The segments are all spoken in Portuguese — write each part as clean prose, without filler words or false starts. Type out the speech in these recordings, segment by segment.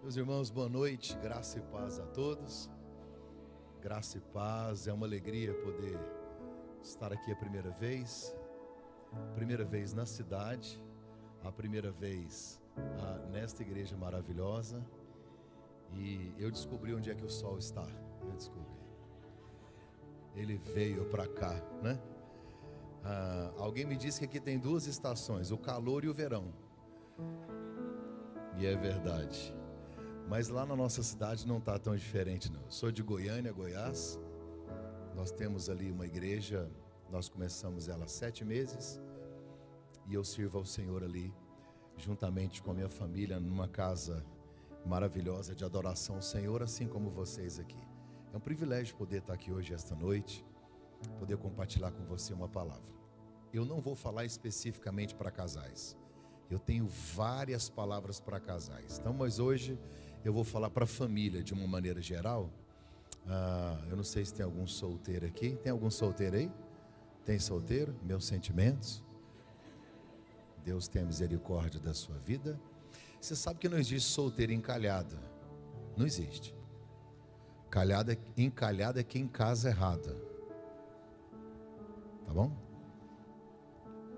Meus irmãos, boa noite, graça e paz a todos. Graça e paz, é uma alegria poder estar aqui a primeira vez na cidade, a primeira vez nesta igreja maravilhosa. E eu descobri onde é que o sol está. Eu descobri. Ele veio para cá, né? Alguém me disse que aqui tem duas estações, o calor e o verão. E é verdade. Mas lá na nossa cidade não está tão diferente não. Eu sou de Goiânia, Goiás. Nós temos ali uma igreja. Nós começamos ela há 7 meses. E eu sirvo ao Senhor ali, juntamente com a minha família, numa casa maravilhosa de adoração ao Senhor, assim como vocês aqui. É um privilégio poder estar aqui hoje, esta noite, poder compartilhar com você uma palavra. Eu não vou falar especificamente para casais. Eu tenho várias palavras para casais. Então, mas hoje eu vou falar para a família de uma maneira geral. Eu não sei se tem algum solteiro aqui. Tem algum solteiro aí? Tem solteiro? Meus sentimentos. Deus tenha misericórdia da sua vida. Você sabe que não existe solteiro encalhado. Não existe. Encalhado é quem casa errada. Tá bom?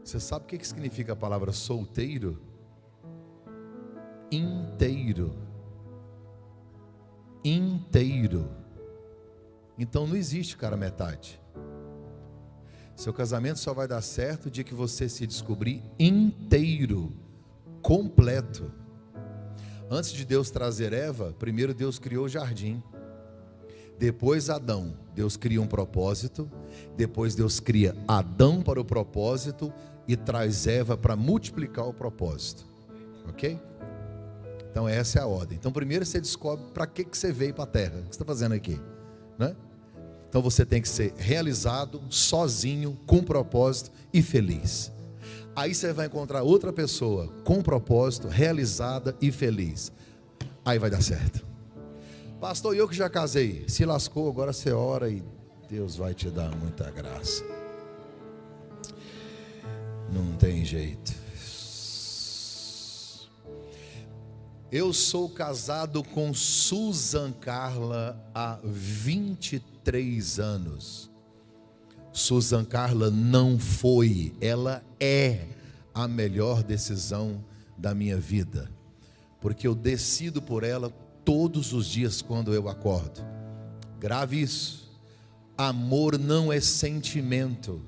Você sabe o que significa a palavra solteiro? Inteiro. Inteiro. Então não existe cara metade. Seu casamento só vai dar certo o dia que você se descobrir inteiro, completo. Antes de Deus trazer Eva, primeiro Deus criou o jardim. Depois Adão, Deus cria um propósito. Depois Deus cria Adão para o propósito e traz Eva para multiplicar o propósito. Ok? Então essa é a ordem. Então primeiro você descobre para que você veio para a terra. O que você está fazendo aqui, né? Então você tem que ser realizado, sozinho, com propósito e feliz. Aí você vai encontrar outra pessoa com propósito, realizada e feliz. Aí vai dar certo. Pastor, eu que já casei, se lascou, agora você ora e Deus vai te dar muita graça. Não tem jeito. Eu sou casado com Susan Carla há 23 anos. Susan Carla não foi, ela é a melhor decisão da minha vida. Porque eu decido por ela todos os dias quando eu acordo. Grave isso. Amor não é sentimento.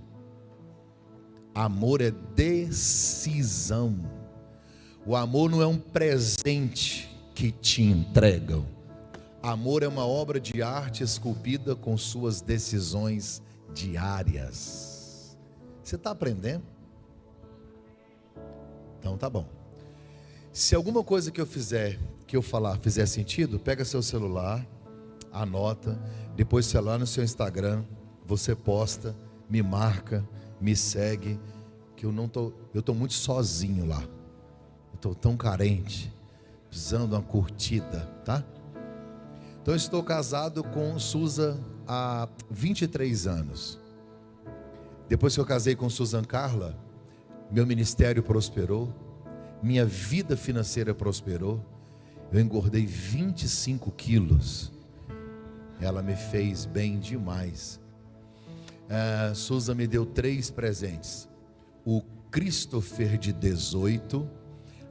Amor é decisão. O amor não é um presente que te entregam. Amor é uma obra de arte esculpida com suas decisões diárias. Você está aprendendo? Então tá bom. Se alguma coisa que eu falar fizer sentido, pega seu celular, anota, depois sei lá no seu Instagram, você posta, me marca, me segue, que eu estou muito sozinho lá. Estou tão carente, precisando de uma curtida, tá? Então eu estou casado com Susan há 23 anos. Depois que eu casei com Susan Carla, meu ministério prosperou, minha vida financeira prosperou, eu engordei 25 quilos. Ela me fez bem demais. Susan me deu 3 presentes: o Christopher de 18,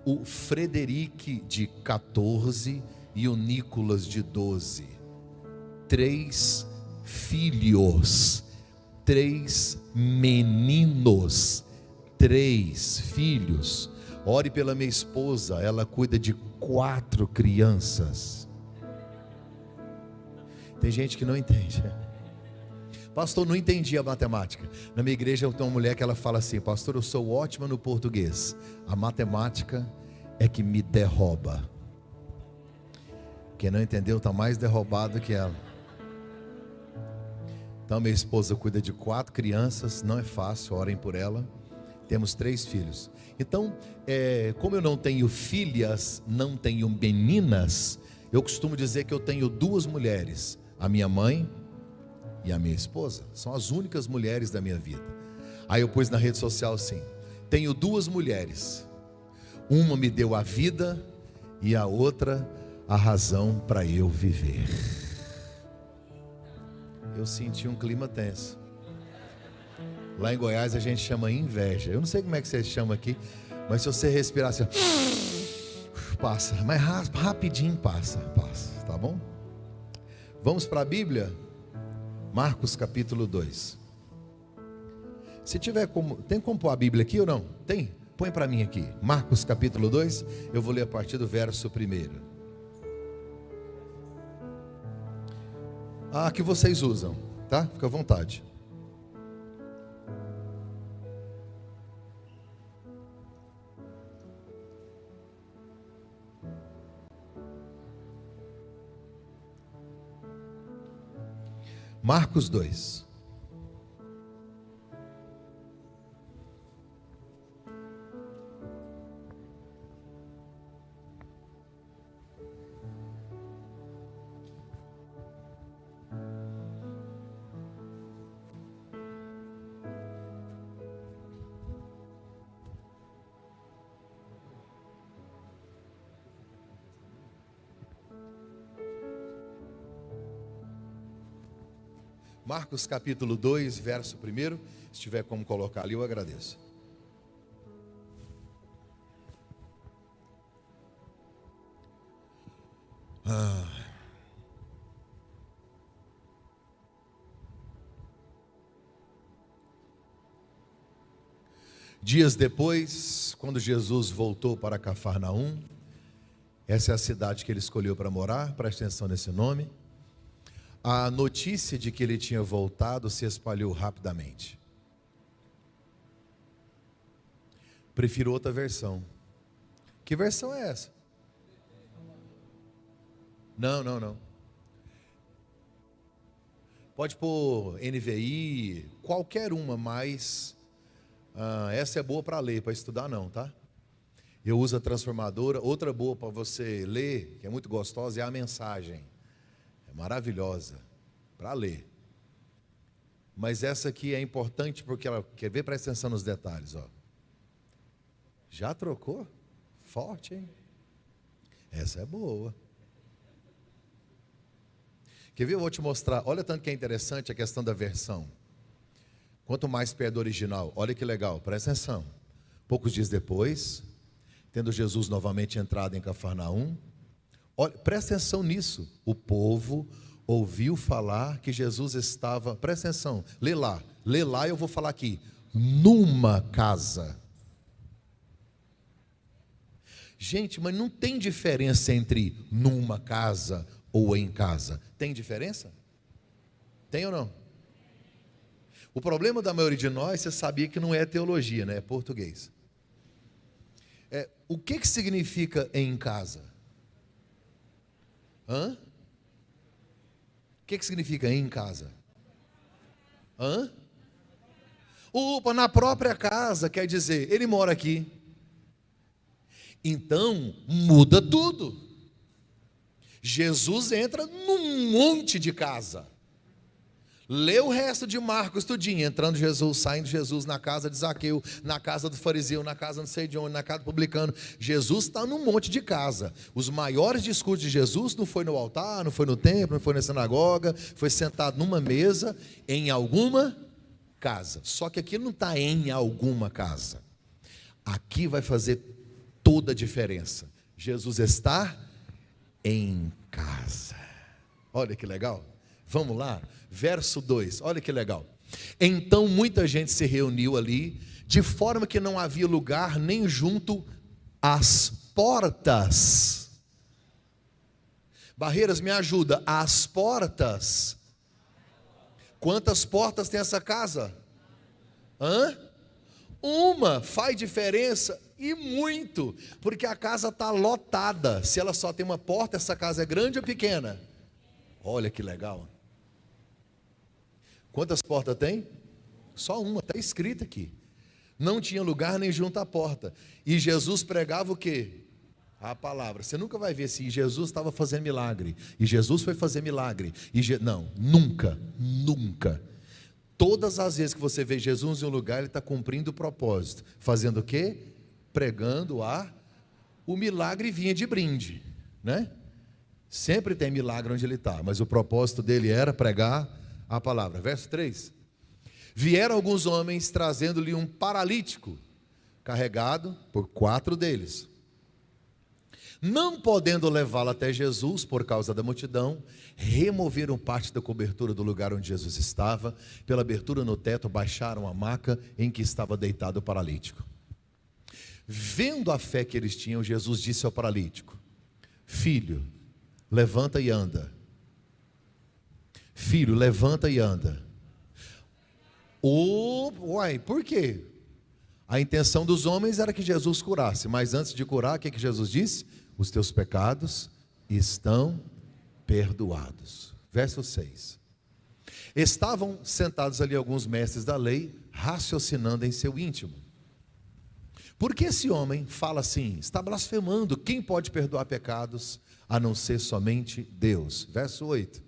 o Frederic de 14 e o Nicolas de 12. 3 filhos, 3 meninos, 3 filhos. Ore pela minha esposa, ela cuida de 4 crianças. Tem gente que não entende. Pastor, não entendi a matemática. Na minha igreja tem uma mulher que ela fala assim: pastor, eu sou ótima no português, a matemática é que me derruba. Quem não entendeu está mais derrubado que ela. Então minha esposa cuida de 4 crianças, não é fácil, orem por ela. Temos 3 filhos. Então, como eu não tenho filhas, não tenho meninas, eu costumo dizer que eu tenho 2 mulheres: a minha mãe e a minha esposa. São as únicas mulheres da minha vida. Aí eu pus na rede social assim: tenho 2 mulheres, uma me deu a vida e a outra a razão para eu viver. Eu senti um clima tenso. Lá em Goiás a gente chama inveja. Eu não sei como é que você chama aqui, mas se você respirar assim, passa, mas rapidinho passa, tá bom? Vamos para a Bíblia? Marcos capítulo 2. Se tiver como, tem como pôr a Bíblia aqui ou não? Tem? Põe para mim aqui, Marcos capítulo 2, eu vou ler a partir do verso 1. Que vocês usam, tá? Fica à vontade. Marcos 2. Marcos capítulo 2, verso 1. Se tiver como colocar ali, eu agradeço. Dias depois, quando Jesus voltou para Cafarnaum, essa é a cidade que ele escolheu para morar, preste atenção nesse nome. A notícia de que ele tinha voltado se espalhou rapidamente. Prefiro outra versão. Que versão é essa? Não. Pode pôr NVI, qualquer uma, mas essa é boa para ler, para estudar não, tá? Eu uso a transformadora. Outra boa para você ler, que é muito gostosa, é a Mensagem. Maravilhosa para ler. Mas essa aqui é importante porque ela quer ver, presta atenção nos detalhes, ó. Já trocou? Forte, hein? Essa é boa. Quer ver? Eu vou te mostrar. Olha tanto que é interessante a questão da versão. Quanto mais perto do original, olha que legal, presta atenção. Poucos dias depois, tendo Jesus novamente entrado em Cafarnaum, olha, presta atenção nisso. O povo ouviu falar que Jesus estava, presta atenção, lê lá, eu vou falar aqui, numa casa. Gente, mas não tem diferença entre numa casa ou em casa. Tem diferença? Tem ou não? O problema da maioria de nós, você sabia que não é teologia, né? É português. O que significa em casa? O que significa em casa? Opa, na própria casa, quer dizer, ele mora aqui. Então, muda tudo. Jesus entra num monte de casa. Lê o resto de Marcos tudinho, entrando Jesus, saindo Jesus, na casa de Zaqueu, na casa do fariseu, na casa não sei de onde, na casa do publicano. Jesus está num monte de casa. Os maiores discursos de Jesus não foi no altar, não foi no templo, não foi na sinagoga, foi sentado numa mesa, em alguma casa. Só que aqui não está em alguma casa. Aqui vai fazer toda a diferença. Jesus está em casa. Olha que legal. Vamos lá. Verso 2, olha que legal. Então muita gente se reuniu ali, de forma que não havia lugar nem junto às portas. Barreiras, me ajuda. As portas. Quantas portas tem essa casa? Uma. Faz diferença e muito, porque a casa está lotada. Se ela só tem uma porta, essa casa é grande ou pequena? Olha que legal. Quantas portas tem? Só uma, está escrito aqui. Não tinha lugar nem junto à porta. E Jesus pregava o quê? A palavra. Você nunca vai ver se Jesus estava fazendo milagre. E Jesus foi fazer milagre. Não, nunca. Todas as vezes que você vê Jesus em um lugar, ele está cumprindo o propósito. Fazendo o quê? Pregando o milagre vinha de brinde, né? Sempre tem milagre onde ele está, mas o propósito dele era pregar a palavra. Verso 3: vieram alguns homens trazendo-lhe um paralítico, carregado por 4 deles. Não podendo levá-lo até Jesus por causa da multidão, removeram parte da cobertura do lugar onde Jesus estava. Pela abertura no teto, baixaram a maca em que estava deitado o paralítico. Vendo a fé que eles tinham, Jesus disse ao paralítico: filho, levanta e anda. Filho, levanta e anda. Por quê? A intenção dos homens era que Jesus curasse, mas antes de curar, o que Jesus disse? Os teus pecados estão perdoados. Verso 6. Estavam sentados ali alguns mestres da lei, raciocinando em seu íntimo: por que esse homem fala assim? Está blasfemando. Quem pode perdoar pecados a não ser somente Deus? Verso 8.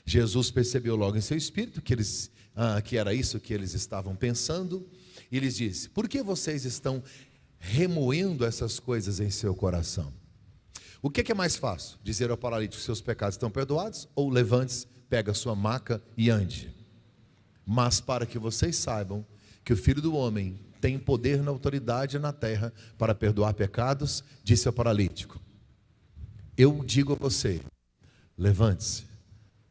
Jesus percebeu logo em seu espírito que era isso que eles estavam pensando, e lhes disse: por que vocês estão remoendo essas coisas em seu coração? O que é mais fácil? Dizer ao paralítico: seus pecados estão perdoados? Ou levante-se, pega a sua maca e ande? Mas para que vocês saibam que o Filho do Homem tem poder na autoridade na terra para perdoar pecados, disse ao paralítico: eu digo a você, levante-se,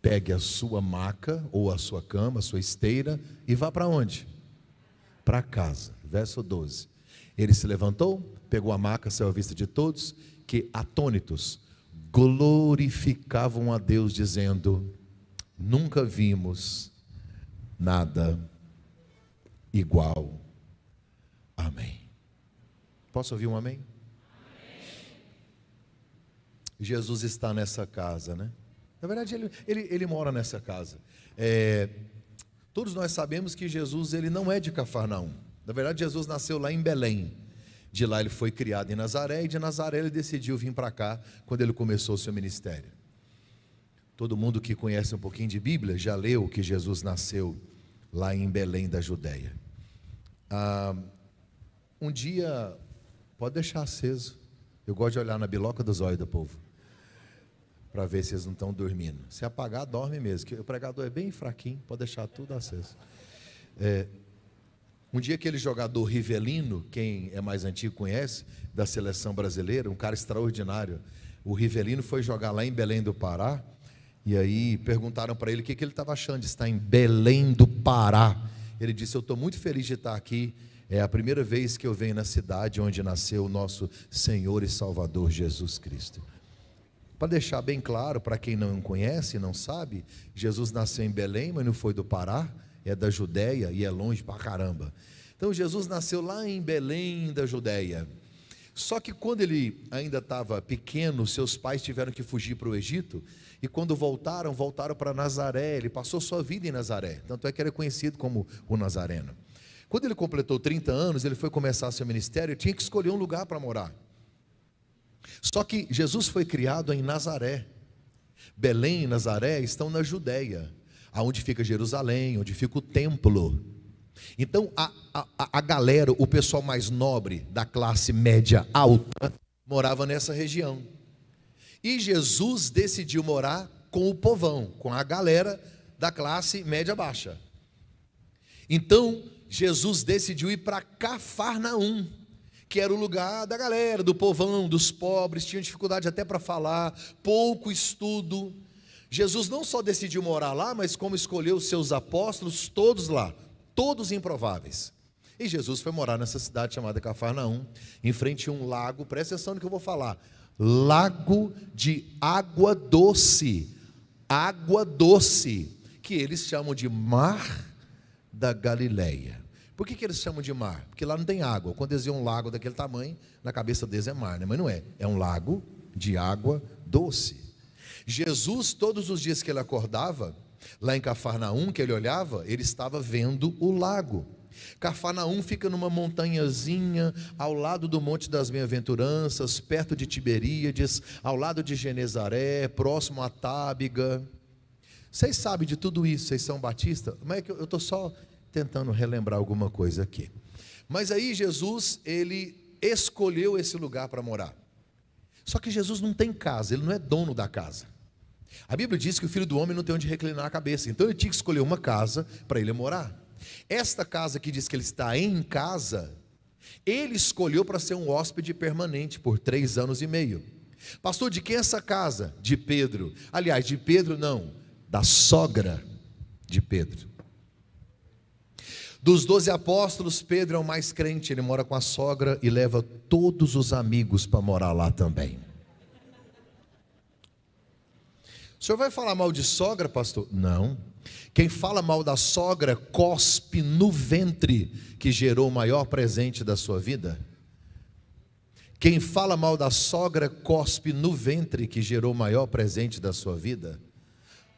pegue a sua maca, ou a sua cama, a sua esteira, e vá para onde? Para casa. Verso 12. Ele se levantou, pegou a maca, saiu à vista de todos, que atônitos glorificavam a Deus, dizendo: nunca vimos nada igual. Amém. Posso ouvir um amém? Jesus está nessa casa, né? Na verdade, ele mora nessa casa. Todos nós sabemos que Jesus, ele não é de Cafarnaum. Na verdade, Jesus nasceu lá em Belém. De lá ele foi criado em Nazaré, e de Nazaré ele decidiu vir para cá, quando ele começou o seu ministério. Todo mundo que conhece um pouquinho de Bíblia, já leu que Jesus nasceu lá em Belém da Judéia. Um dia, pode deixar aceso, eu gosto de olhar na biloca dos olhos do povo, para ver se eles não estão dormindo. Se apagar, dorme mesmo, que o pregador é bem fraquinho, pode deixar tudo aceso. Um dia aquele jogador Rivelino, quem é mais antigo conhece, da seleção brasileira, um cara extraordinário, o Rivelino foi jogar lá em Belém do Pará, e aí perguntaram para ele o que ele estava achando de estar em Belém do Pará. Ele disse: eu estou muito feliz de estar aqui, é a primeira vez que eu venho na cidade onde nasceu o nosso Senhor e Salvador Jesus Cristo. Para deixar bem claro, para quem não conhece e não sabe, Jesus nasceu em Belém, mas não foi do Pará, é da Judéia e é longe pra caramba. Então Jesus nasceu lá em Belém da Judéia. Só que quando ele ainda estava pequeno, seus pais tiveram que fugir para o Egito, e quando voltaram para Nazaré. Ele passou sua vida em Nazaré, tanto é que ele é conhecido como o Nazareno. Quando ele completou 30 anos, ele foi começar seu ministério, tinha que escolher um lugar para morar. Só que Jesus foi criado em Nazaré. Belém e Nazaré estão na Judéia, aonde fica Jerusalém, onde fica o templo. Então a galera, o pessoal mais nobre da classe média alta, morava nessa região. E Jesus decidiu morar com o povão, com a galera da classe média baixa. Então Jesus decidiu ir para Cafarnaum, que era o lugar da galera, do povão, dos pobres, tinham dificuldade até para falar, pouco estudo. Jesus não só decidiu morar lá, mas como escolheu os seus apóstolos, todos lá, todos improváveis. E Jesus foi morar nessa cidade chamada Cafarnaum, em frente a um lago, presta atenção no que eu vou falar, lago de água doce, que eles chamam de Mar da Galileia. Por que eles chamam de mar? Porque lá não tem água. Quando eles veem um lago daquele tamanho, na cabeça deles é mar, né? Mas não é, é um lago de água doce. Jesus, todos os dias que ele acordava, lá em Cafarnaum, que ele olhava, ele estava vendo o lago. Cafarnaum fica numa montanhazinha, ao lado do Monte das Bem-aventuranças, perto de Tiberíades, ao lado de Genezaré, próximo a Tábiga. Vocês sabem de tudo isso, vocês são batistas, mas é que eu estou só tentando relembrar alguma coisa aqui. Mas aí Jesus, ele escolheu esse lugar para morar. Só que Jesus não tem casa, ele não é dono da casa. A Bíblia diz que o Filho do Homem não tem onde reclinar a cabeça, então ele tinha que escolher uma casa para ele morar. Esta casa que diz que ele está em casa, ele escolheu para ser um hóspede permanente por 3 anos e meio. Pastor, de quem é essa casa? De Pedro. Aliás, de Pedro não, da sogra de Pedro. Dos 12 apóstolos, Pedro é o mais crente, ele mora com a sogra e leva todos os amigos para morar lá também. O senhor vai falar mal de sogra, pastor? Não. Quem fala mal da sogra cospe no ventre que gerou o maior presente da sua vida. Quem fala mal da sogra cospe no ventre que gerou o maior presente da sua vida.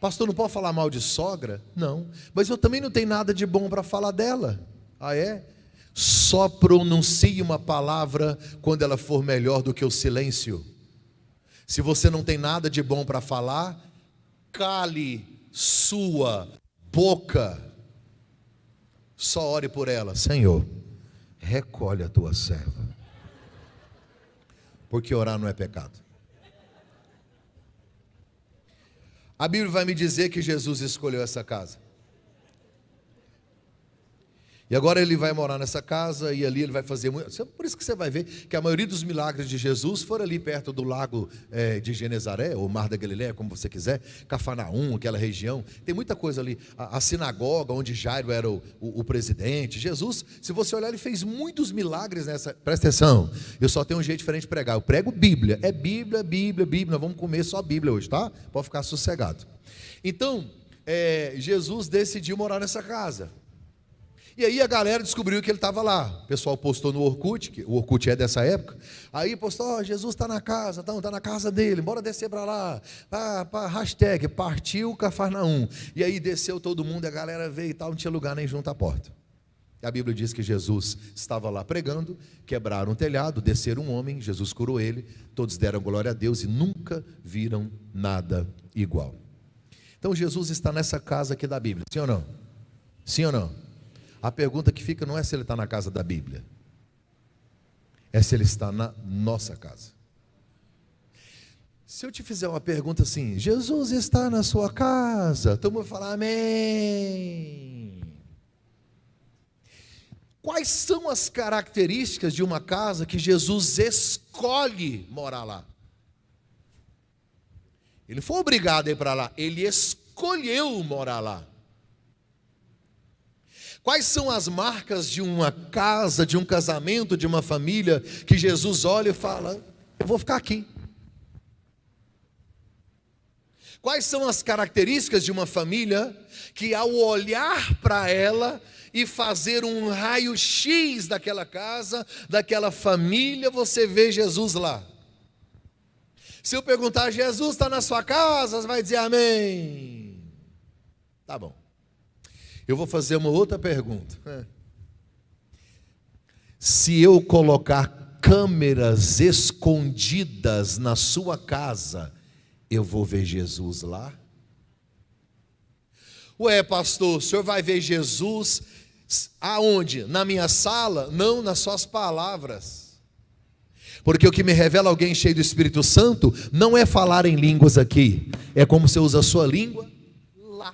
Pastor, não pode falar mal de sogra? Não, mas eu também não tenho nada de bom para falar dela. Ah, é? Só pronuncie uma palavra quando ela for melhor do que o silêncio. Se você não tem nada de bom para falar, cale sua boca. Só ore por ela. Senhor, recolhe a tua serva, porque orar não é pecado. A Bíblia vai me dizer que Jesus escolheu essa casa. E agora ele vai morar nessa casa e ali ele vai fazer muito. Por isso que você vai ver que a maioria dos milagres de Jesus foram ali perto do lago de Genezaré, ou Mar da Galileia, como você quiser, Cafarnaum, aquela região. Tem muita coisa ali. A sinagoga onde Jairo era o presidente. Jesus, se você olhar, ele fez muitos milagres nessa. Presta atenção, eu só tenho um jeito diferente de pregar. Eu prego Bíblia. É Bíblia, Bíblia, Bíblia. Nós vamos comer só Bíblia hoje, tá? Pode ficar sossegado. Então, Jesus decidiu morar nessa casa. E aí a galera descobriu que ele estava lá. O pessoal postou no Orkut, que o Orkut é dessa época. Aí postou, Jesus está na casa, está na casa dele, bora descer para lá. Hashtag, partiu Cafarnaum. E aí desceu todo mundo, a galera veio e tal, não tinha lugar nem junto à porta. A Bíblia diz que Jesus estava lá pregando, quebraram um telhado, desceram um homem, Jesus curou ele, todos deram glória a Deus e nunca viram nada igual. Então Jesus está nessa casa aqui da Bíblia, sim ou não? Sim ou não? A pergunta que fica não é se ele está na casa da Bíblia, é se ele está na nossa casa. Se eu te fizer uma pergunta assim, Jesus está na sua casa, todo mundo vai falar amém. Quais são as características de uma casa que Jesus escolhe morar lá? Ele não foi obrigado a ir para lá, ele escolheu morar lá. Quais são as marcas de uma casa, de um casamento, de uma família, que Jesus olha e fala, eu vou ficar aqui? Quais são as características de uma família, que ao olhar para ela e fazer um raio-x daquela casa, daquela família, você vê Jesus lá? Se eu perguntar, Jesus está na sua casa, você vai dizer amém. Tá bom. Eu vou fazer uma outra pergunta. Se eu colocar câmeras escondidas na sua casa, eu vou ver Jesus lá? Ué, pastor, o senhor vai ver Jesus aonde? Na minha sala? Não, nas suas palavras. Porque o que me revela alguém cheio do Espírito Santo não é falar em línguas aqui, é como você usa a sua língua lá.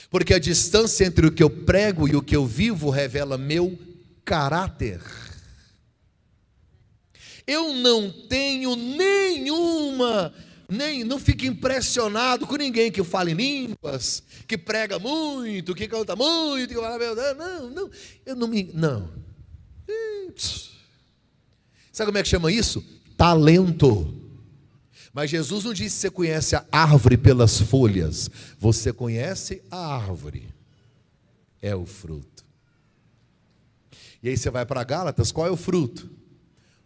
Porque a distância entre o que eu prego e o que eu vivo revela meu caráter. Eu não tenho não fico impressionado com ninguém que fala em línguas, que prega muito, que canta muito, que fala, não. Sabe como é que chama isso? Talento. Mas Jesus não disse que você conhece a árvore pelas folhas. Você conhece a árvore. É o fruto. E aí você vai para Gálatas, qual é o fruto?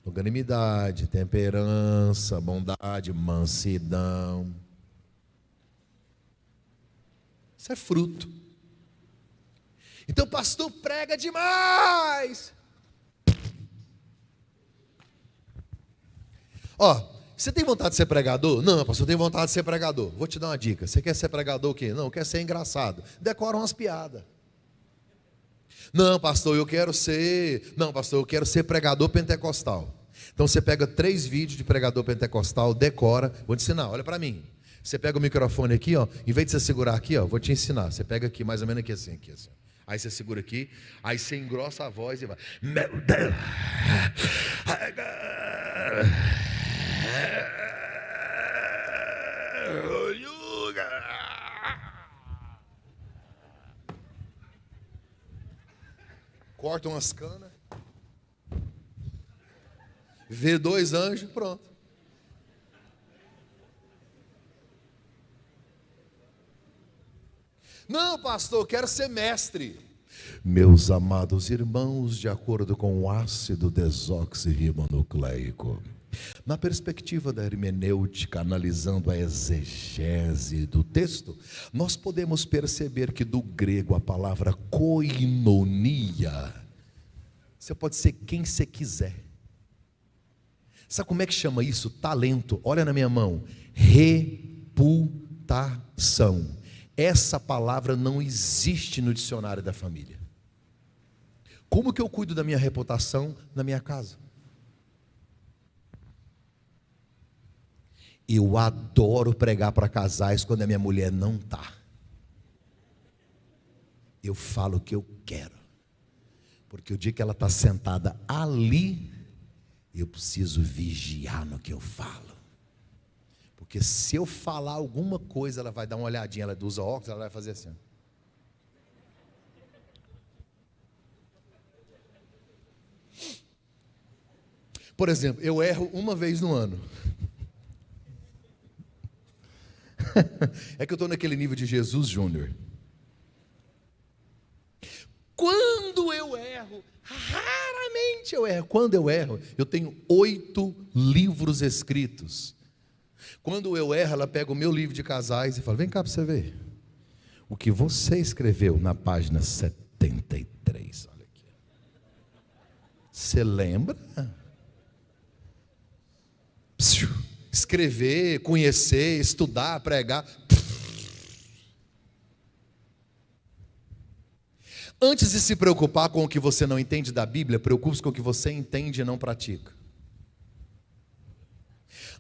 Longanimidade, temperança, bondade, mansidão. Isso é fruto. Então o pastor prega demais. Você tem vontade de ser pregador? Não, pastor, eu tenho vontade de ser pregador. Vou te dar uma dica. Você quer ser pregador o quê? Não, quer ser engraçado. Decora umas piadas. Não, pastor, eu quero ser. Não, pastor, eu quero ser pregador pentecostal. Então você pega 3 vídeos de pregador pentecostal, decora. Vou te ensinar, olha para mim. Você pega o microfone aqui, ó. Em vez de você segurar aqui, ó, vou te ensinar. Você pega aqui, mais ou menos aqui assim, aqui assim. Aí você segura aqui, aí você engrossa a voz e vai. Meu Deus! Corta umas canas, vê 2 anjos, pronto. Não, pastor, eu quero ser mestre. Meus amados irmãos, de acordo com o ácido desoxirribonucleico, na perspectiva da hermenêutica, analisando a exegese do texto, nós podemos perceber que do grego a palavra koinonia, você pode ser quem você quiser. Sabe como é que chama isso? Talento. Olha na minha mão. Reputação. Essa palavra não existe no dicionário da família. Como que eu cuido da minha reputação na minha casa? Eu adoro pregar para casais quando a minha mulher não está. Eu falo o que eu quero. Porque o dia que ela está sentada ali, eu preciso vigiar no que eu falo. Porque se eu falar alguma coisa, ela vai dar uma olhadinha, ela usa óculos, ela vai fazer assim. Por exemplo, eu erro uma vez no ano. É que eu estou naquele nível de Jesus Júnior. Quando eu erro, raramente eu erro. Quando eu erro, eu tenho 8 livros escritos. Quando eu erro, ela pega o meu livro de casais e fala: vem cá para você ver o que você escreveu na página 73. Olha aqui. Você lembra? Escrever, conhecer, estudar, pregar. Antes de se preocupar com o que você não entende da Bíblia, preocupe-se com o que você entende e não pratica.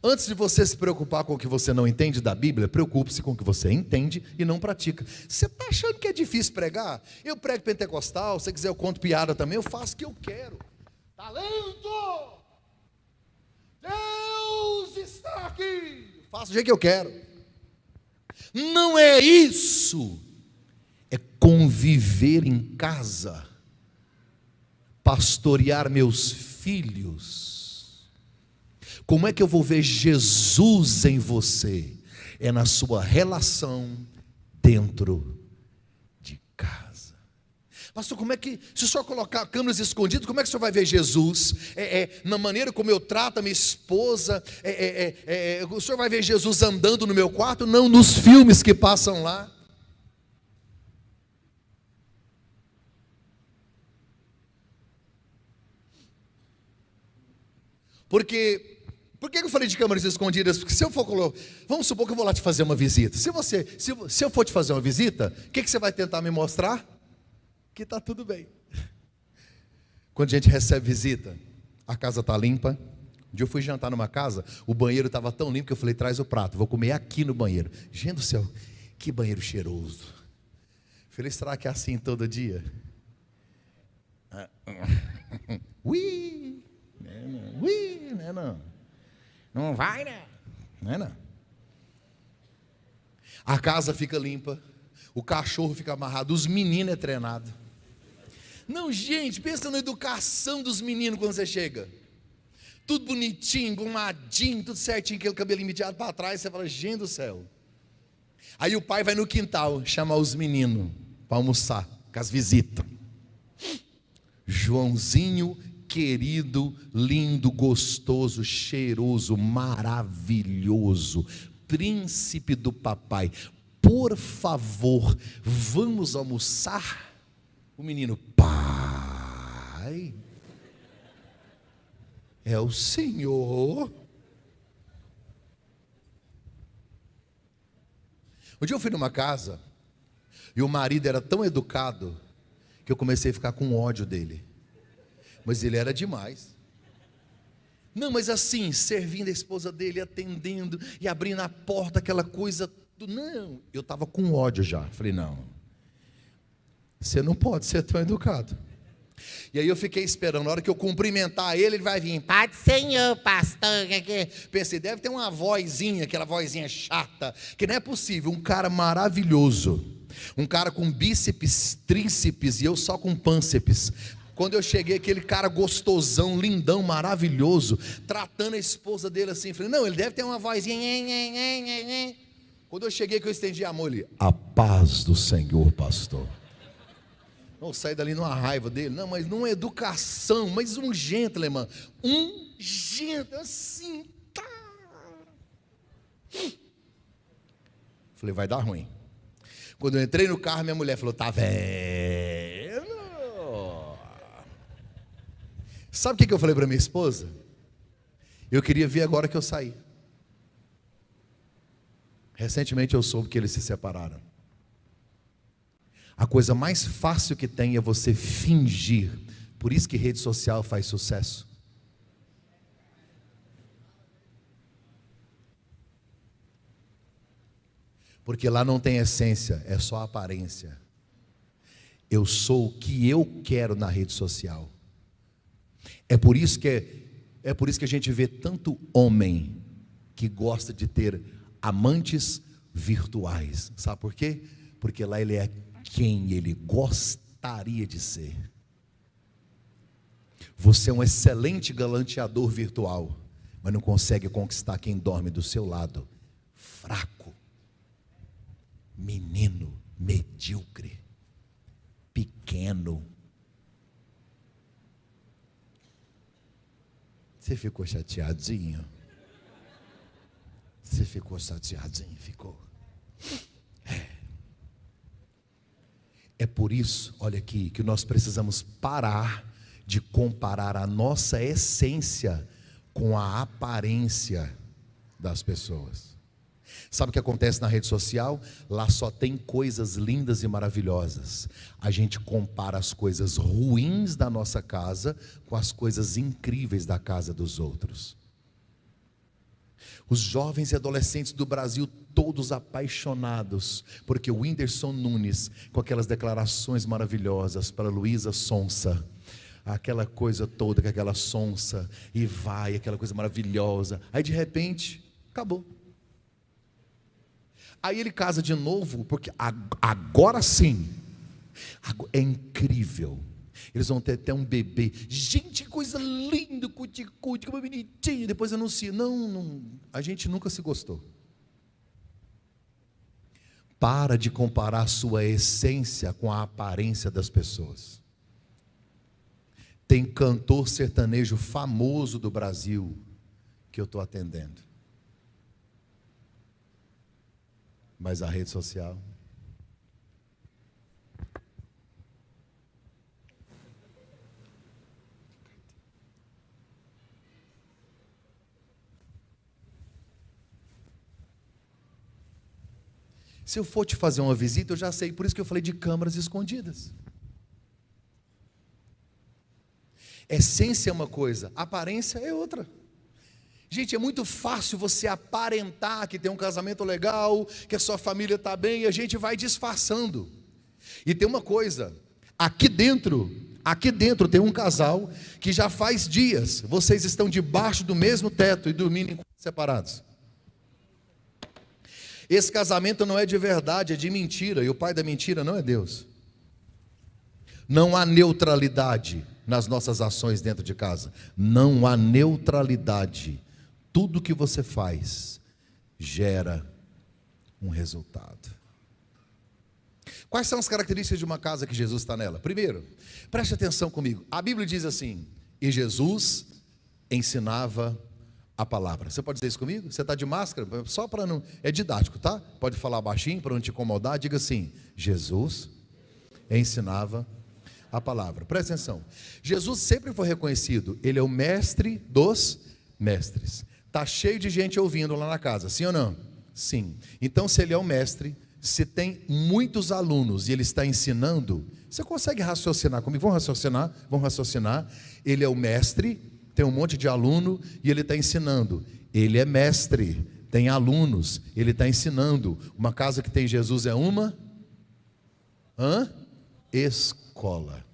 Antes de você se preocupar com o que você não entende da Bíblia, preocupe-se com o que você entende e não pratica. Você está achando que é difícil pregar? Eu prego pentecostal, se você quiser eu conto piada também, eu faço o que eu quero. Talento! Deus está aqui! Faço do jeito que eu quero. Não é isso. É conviver em casa, pastorear meus filhos. Como é que eu vou ver Jesus em você? É na sua relação dentro de casa. Pastor, como é que, se o senhor colocar câmeras escondidas, como é que o senhor vai ver Jesus? Na maneira como eu trato a minha esposa? O senhor vai ver Jesus andando no meu quarto? Não, nos filmes que passam lá. Por que eu falei de câmeras escondidas? Porque se eu for colocar, vamos supor que eu vou lá te fazer uma visita. Se eu for te fazer uma visita, o que você vai tentar me mostrar? Que está tudo bem. Quando a gente recebe visita, a casa está limpa. Um dia eu fui jantar numa casa, o banheiro estava tão limpo que eu falei: traz o prato, vou comer aqui no banheiro. Gente do céu, que banheiro cheiroso. Eu falei: será que é assim todo dia? Ui, não vai, né? Não. A casa fica limpa, o cachorro fica amarrado, os meninos é treinado. Não, gente, pensa na educação dos meninos quando você chega. Tudo bonitinho, engomadinho, tudo certinho, aquele cabelinho mediado para trás, você fala: gente do céu. Aí o pai vai no quintal chamar os meninos para almoçar com as visitas. Joãozinho querido, lindo, gostoso, cheiroso, maravilhoso, príncipe do papai, por favor, vamos almoçar? O menino: pai, é o Senhor. Um dia eu fui numa casa e o marido era tão educado que eu comecei a ficar com ódio dele. Mas ele era demais. Não, mas assim, servindo a esposa dele, atendendo e abrindo a porta, aquela coisa. Não, eu estava com ódio já. Falei, não, você não pode ser tão educado. E aí eu fiquei esperando, na hora que eu cumprimentar ele, ele vai vir, Pai do Senhor, pastor. Pensei, deve ter uma vozinha, aquela vozinha chata, que não é possível, um cara maravilhoso, um cara com bíceps, tríceps, e eu só com pânceps. Quando eu cheguei, aquele cara gostosão, lindão, maravilhoso, tratando a esposa dele assim, falei, não, ele deve ter uma vozinha. Quando eu cheguei, que eu estendi a mão, ele, a paz do Senhor, pastor. Não, saí dali numa raiva dele, não, mas numa educação, mas um gentleman, assim, tá. Falei, vai dar ruim. Quando eu entrei no carro, minha mulher falou, tá vendo? Sabe o que eu falei para minha esposa? Eu queria ver agora que eu saí. Recentemente eu soube que eles se separaram. A coisa mais fácil que tem é você fingir. Por isso que rede social faz sucesso. Porque lá não tem essência, é só aparência. Eu sou o que eu quero na rede social. É por isso que a gente vê tanto homem que gosta de ter amantes virtuais. Sabe por quê? Porque lá ele é quem ele gostaria de ser. Você é um excelente galanteador virtual, mas não consegue conquistar quem dorme do seu lado. Fraco, menino, medíocre, pequeno. Você ficou chateadinho? Você ficou chateadinho? Ficou? É por isso, olha aqui, que nós precisamos parar de comparar a nossa essência com a aparência das pessoas. Sabe o que acontece na rede social? Lá só tem coisas lindas e maravilhosas. A gente compara as coisas ruins da nossa casa com as coisas incríveis da casa dos outros. Os jovens e adolescentes do Brasil, todos apaixonados, porque o Whindersson Nunes, com aquelas declarações maravilhosas para Luísa Sonza, aquela coisa toda, com aquela sonsa, e vai, aquela coisa maravilhosa, aí de repente, acabou. Aí ele casa de novo, porque agora sim, é incrível. Eles vão ter até um bebê. Gente, que coisa linda, cuticute, que bonitinho. Depois anuncia. Não, a gente nunca se gostou. Para de comparar a sua essência com a aparência das pessoas. Tem cantor sertanejo famoso do Brasil que eu estou atendendo. Mas a rede social... Se eu for te fazer uma visita, eu já sei, por isso que eu falei de câmaras escondidas. Essência é uma coisa, aparência é outra. Gente, é muito fácil você aparentar que tem um casamento legal, que a sua família está bem, e a gente vai disfarçando. E tem uma coisa, aqui dentro tem um casal que já faz dias, vocês estão debaixo do mesmo teto e dormindo em quartos separados. Esse casamento não é de verdade, é de mentira, e o pai da mentira não é Deus. Não há neutralidade nas nossas ações dentro de casa. Não há neutralidade. Tudo que você faz gera um resultado. Quais são as características de uma casa que Jesus está nela? Primeiro, preste atenção comigo. A Bíblia diz assim: e Jesus ensinava a palavra. Você pode dizer isso comigo? Você está de máscara? Só para não... É didático, tá? Pode falar baixinho para não te incomodar. Diga assim: Jesus ensinava a palavra. Presta atenção. Jesus sempre foi reconhecido. Ele é o mestre dos mestres. Está cheio de gente ouvindo lá na casa. Sim ou não? Sim. Então, se ele é o mestre, Se tem muitos alunos e ele está ensinando, você consegue raciocinar comigo? Vamos raciocinar? Vamos raciocinar. Ele é o mestre, tem um monte de aluno e ele está ensinando. Ele é mestre, tem alunos, ele está ensinando. Uma casa que tem Jesus é uma escola.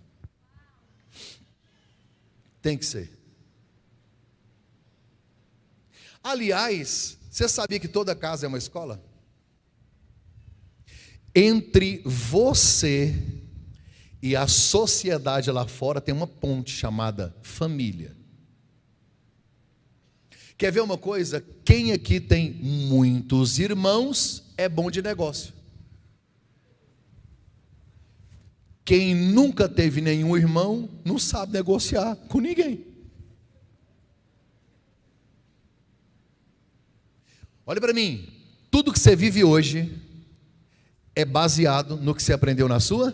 Tem que ser. Aliás, você sabia que toda casa é uma escola? Entre você e a sociedade lá fora tem uma ponte chamada família. Quer ver uma coisa? Quem aqui tem muitos irmãos é bom de negócio. Quem nunca teve nenhum irmão não sabe negociar com ninguém. Olha para mim, tudo que você vive hoje é baseado no que você aprendeu na sua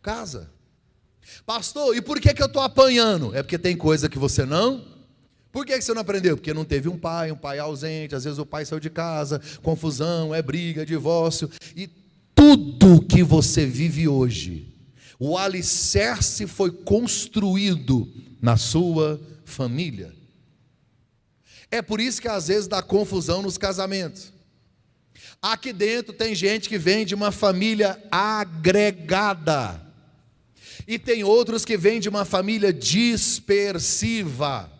casa. Pastor, e por que eu estou apanhando? É porque tem coisa que você não. Por que você não aprendeu? Porque não teve um pai ausente, às vezes o pai saiu de casa, confusão, é briga, divórcio. E tudo que você vive hoje, o alicerce foi construído na sua família. É por isso que às vezes dá confusão nos casamentos. Aqui dentro tem gente que vem de uma família agregada. E tem outros que vêm de uma família dispersiva.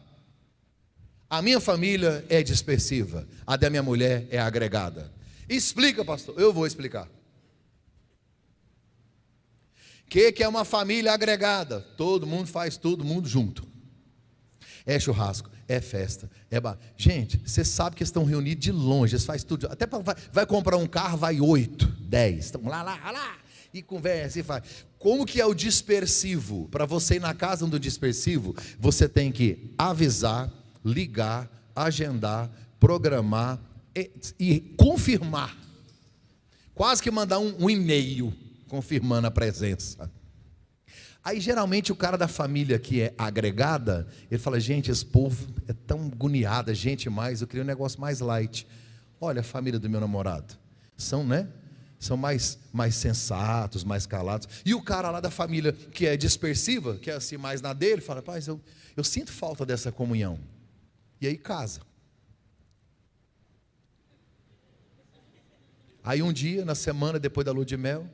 A minha família é dispersiva. A da minha mulher é agregada. Explica, pastor. Eu vou explicar. O que é uma família agregada? Todo mundo faz todo mundo junto. É churrasco, é festa, é bar. Gente, você sabe que eles estão reunidos de longe, eles fazem tudo. Até vai comprar um carro, vai 8, 10. Estão lá. E conversa e faz. Como que é o dispersivo? Para você ir na casa do dispersivo, você tem que avisar, ligar, agendar, programar e confirmar. Quase que mandar um e-mail confirmando a presença. Aí geralmente o cara da família que é agregada, ele fala, gente, esse povo é tão agoniado, gente mais, eu queria um negócio mais light. Olha a família do meu namorado, são, né? São mais sensatos, mais calados. E o cara lá da família que é dispersiva, que é assim mais na dele, fala, rapaz, eu sinto falta dessa comunhão. E aí casa. Aí um dia, na semana, depois da lua de mel,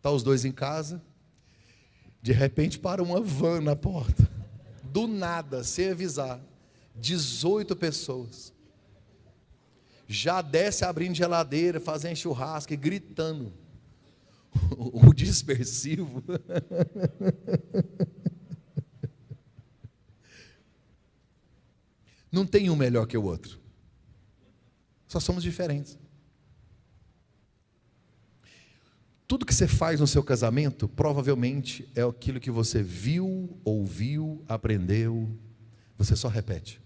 tá os dois em casa, de repente para uma van na porta, do nada, sem avisar, 18 pessoas, já desce abrindo geladeira, fazendo churrasco e gritando, o dispersivo, não tem um melhor que o outro, só somos diferentes. Tudo que você faz no seu casamento, provavelmente é aquilo que você viu, ouviu, aprendeu, você só repete.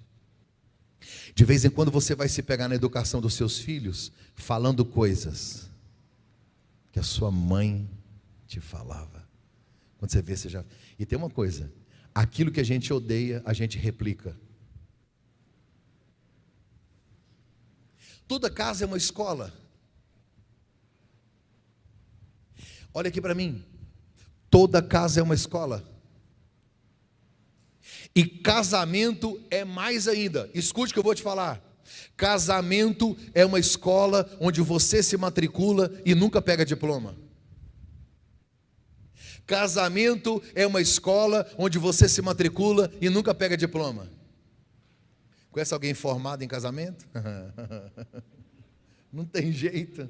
De vez em quando você vai se pegar na educação dos seus filhos, falando coisas que a sua mãe te falava. Quando você vê, você já... E tem uma coisa, aquilo que a gente odeia, a gente replica. Toda casa é uma escola. Olha aqui para mim, toda casa é uma escola, e casamento é mais ainda. Escute o que eu vou te falar, casamento é uma escola onde você se matricula e nunca pega diploma. Casamento é uma escola onde você se matricula e nunca pega diploma. Conhece alguém formado em casamento? Não tem jeito.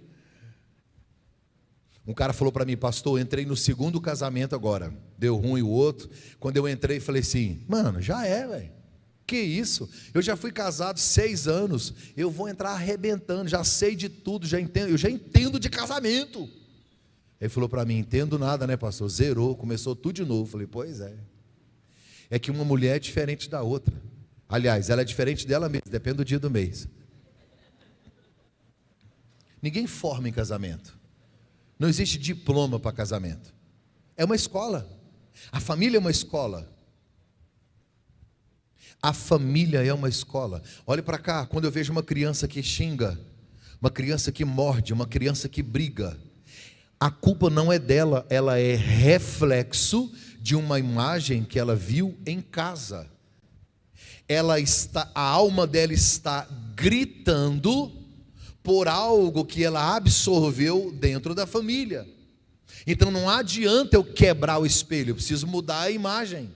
Um cara falou para mim, pastor, eu entrei no segundo casamento agora, deu ruim o outro. Quando eu entrei, falei assim, mano, já é, velho. Que isso? Eu já fui casado 6 anos, eu vou entrar arrebentando, já sei de tudo, eu já entendo de casamento. Ele falou para mim, entendo nada, né, pastor? Zerou, começou tudo de novo. Falei, pois é. É que uma mulher é diferente da outra. Aliás, ela é diferente dela mesma, depende do dia do mês. Ninguém forma em casamento. Não existe diploma para casamento. É uma escola. A família é uma escola. A família é uma escola. Olhe para cá, quando eu vejo uma criança que xinga, uma criança que morde, uma criança que briga. A culpa não é dela, ela é reflexo de uma imagem que ela viu em casa. A alma dela está gritando por algo que ela absorveu dentro da família. Então não adianta eu quebrar o espelho, eu preciso mudar a imagem.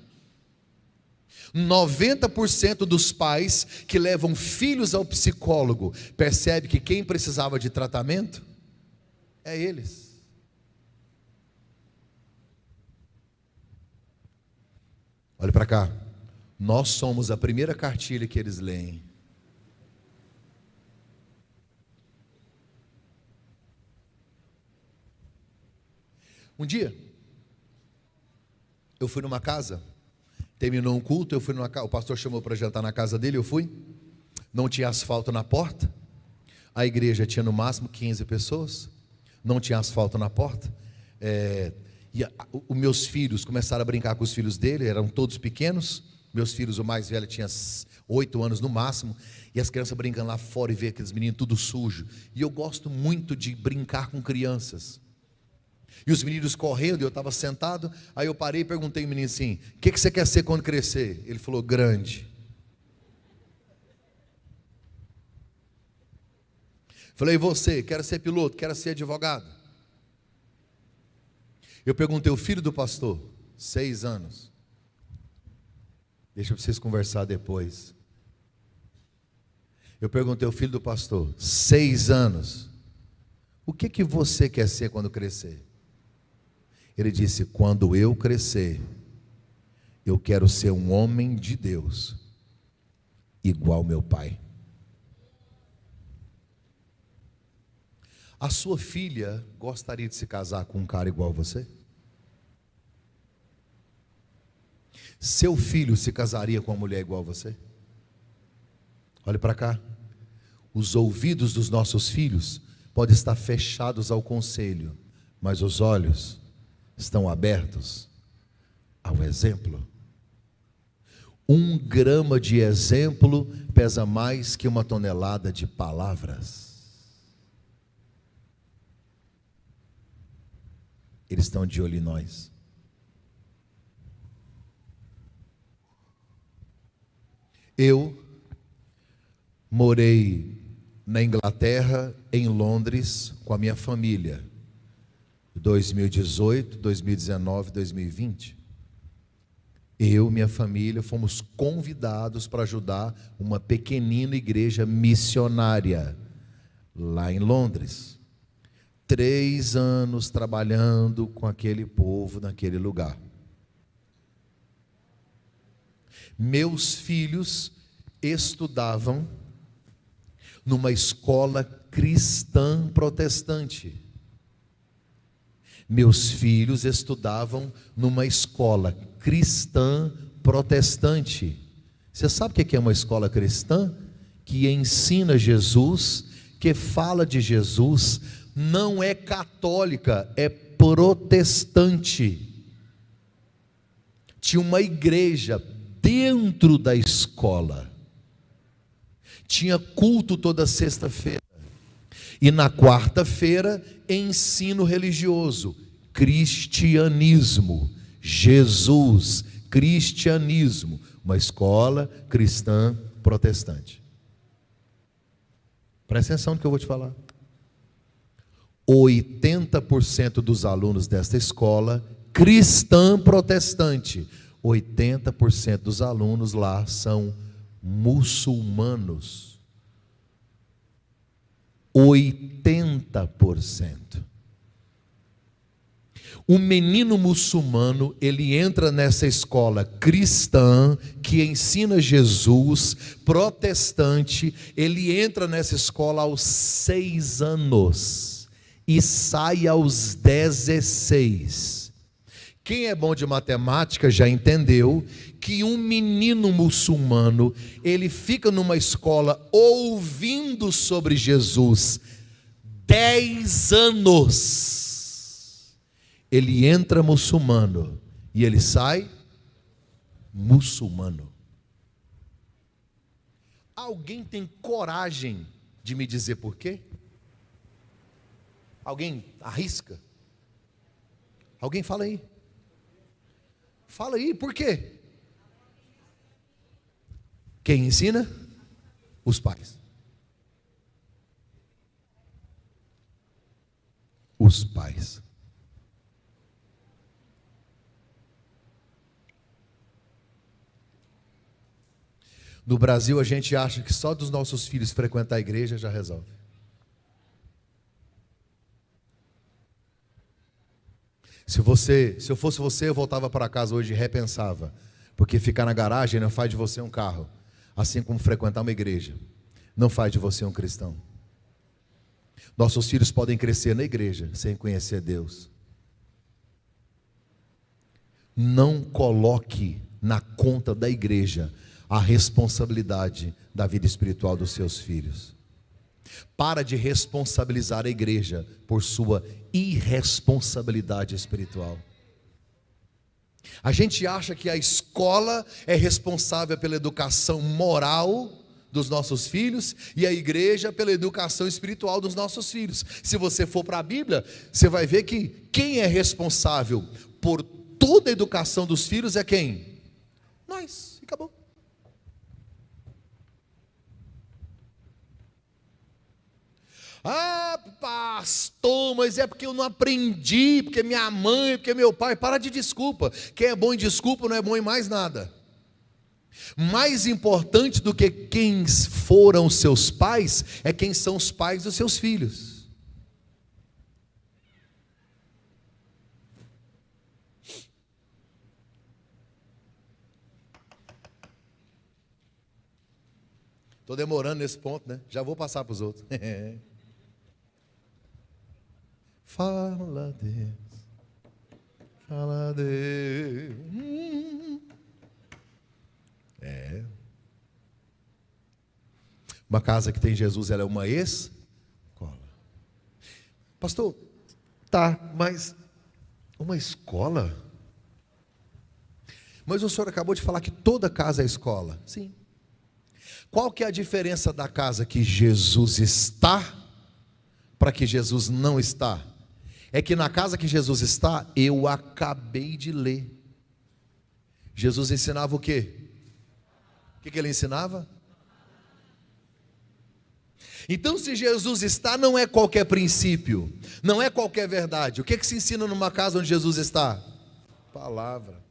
90% dos pais que levam filhos ao psicólogo percebe que quem precisava de tratamento é eles. Olha para cá. Nós somos a primeira cartilha que eles leem. Um dia, eu fui numa casa, terminou um culto, eu fui numa casa, o pastor chamou para jantar na casa dele, eu fui, não tinha asfalto na porta, a igreja tinha no máximo 15 pessoas, não tinha asfalto na porta, os meus filhos começaram a brincar com os filhos dele, eram todos pequenos, meus filhos, o mais velho tinha 8 anos no máximo, e as crianças brincando lá fora e ver aqueles meninos tudo sujo, e eu gosto muito de brincar com crianças, e os meninos correndo, eu estava sentado, aí eu parei e perguntei ao menino assim, o que você quer ser quando crescer? Ele falou, grande. Falei, e você? Quero ser piloto, quero ser advogado. Eu perguntei, o filho do pastor, 6 anos. Deixa vocês conversar depois. Eu perguntei, o filho do pastor, 6 anos. O que você quer ser quando crescer? Ele disse, quando eu crescer, eu quero ser um homem de Deus, igual meu pai. A sua filha gostaria de se casar com um cara igual a você? Seu filho se casaria com uma mulher igual a você? Olhe para cá. Os ouvidos dos nossos filhos podem estar fechados ao conselho, mas os olhos estão abertos ao exemplo. 1 grama de exemplo pesa mais que 1 tonelada de palavras. Eles estão de olho em nós. Eu morei na Inglaterra, em Londres, com a minha família, 2018, 2019, 2020. Eu e minha família fomos convidados para ajudar uma pequenina igreja missionária lá em Londres. 3 anos trabalhando com aquele povo naquele lugar. Meus filhos estudavam numa escola cristã protestante. Meus filhos estudavam numa escola cristã protestante. Você sabe o que é uma escola cristã? Que ensina Jesus, que fala de Jesus, não é católica, é protestante. Tinha uma igreja dentro da escola. Tinha culto toda sexta-feira. E na quarta-feira, ensino religioso, cristianismo, Jesus, cristianismo, uma escola cristã protestante. Presta atenção no que eu vou te falar. 80% dos alunos desta escola cristã protestante, 80% dos alunos lá são muçulmanos. 80%. O menino muçulmano, ele entra nessa escola cristã, que ensina Jesus, protestante, ele entra nessa escola aos 6 anos, e sai aos 16. Quem é bom de matemática já entendeu que um menino muçulmano, ele fica numa escola ouvindo sobre Jesus 10 anos. Ele entra muçulmano e ele sai muçulmano. Alguém tem coragem de me dizer por quê? Alguém arrisca? Alguém fala aí? Fala aí, por quê? Quem ensina? Os pais. Os pais. No Brasil a gente acha que só dos nossos filhos frequentar a igreja já resolve. Se eu fosse você, eu voltava para casa hoje e repensava, porque ficar na garagem não faz de você um carro, assim como frequentar uma igreja não faz de você um cristão. Nossos filhos podem crescer na igreja sem conhecer Deus. Não coloque na conta da igreja a responsabilidade da vida espiritual dos seus filhos. Para de responsabilizar a igreja por sua irresponsabilidade espiritual. A gente acha que a escola é responsável pela educação moral dos nossos filhos e a igreja pela educação espiritual dos nossos filhos. Se você for para a Bíblia, você vai ver que quem é responsável por toda a educação dos filhos é quem? Nós, e acabou. Ah, pastor, mas é porque eu não aprendi, porque minha mãe, porque meu pai. Para de desculpa. Quem é bom em desculpa não é bom em mais nada. Mais importante do que quem foram seus pais é quem são os pais dos seus filhos. Estou demorando nesse ponto, né? Já vou passar para os outros. Fala Deus, fala Deus. Uma casa que tem Jesus, ela é uma escola. Pastor, tá, mas uma escola? Mas o senhor acabou de falar que toda casa é escola. Sim. Qual que é a diferença da casa que Jesus está para que Jesus não está? É que na casa que Jesus está, eu acabei de ler. Jesus ensinava o quê? O que ele ensinava? Então, se Jesus está, não é qualquer princípio, não é qualquer verdade. O que se ensina numa casa onde Jesus está? Palavra.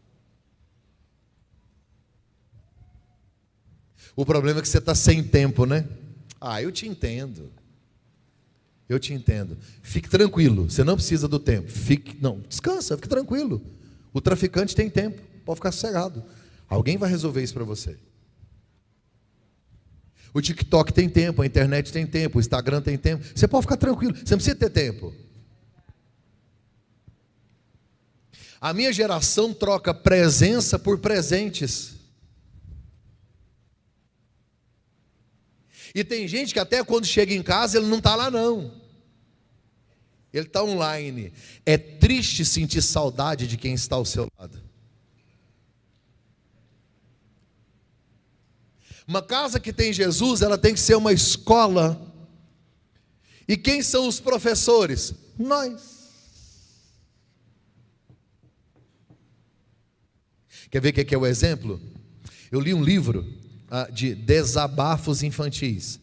O problema é que você está sem tempo, né? Ah, eu te entendo. Eu te entendo. Fique tranquilo, você não precisa do tempo. Descansa, fique tranquilo. O traficante tem tempo, pode ficar sossegado. Alguém vai resolver isso para você. O TikTok tem tempo, a internet tem tempo, o Instagram tem tempo. Você pode ficar tranquilo, você não precisa ter tempo. A minha geração troca presença por presentes. E tem gente que até quando chega em casa, ele não está lá não. Ele está online. É triste sentir saudade de quem está ao seu lado. Uma casa que tem Jesus, ela tem que ser uma escola. E quem são os professores? Nós. Quer ver o que é o exemplo? Eu li um livro de desabafos infantis.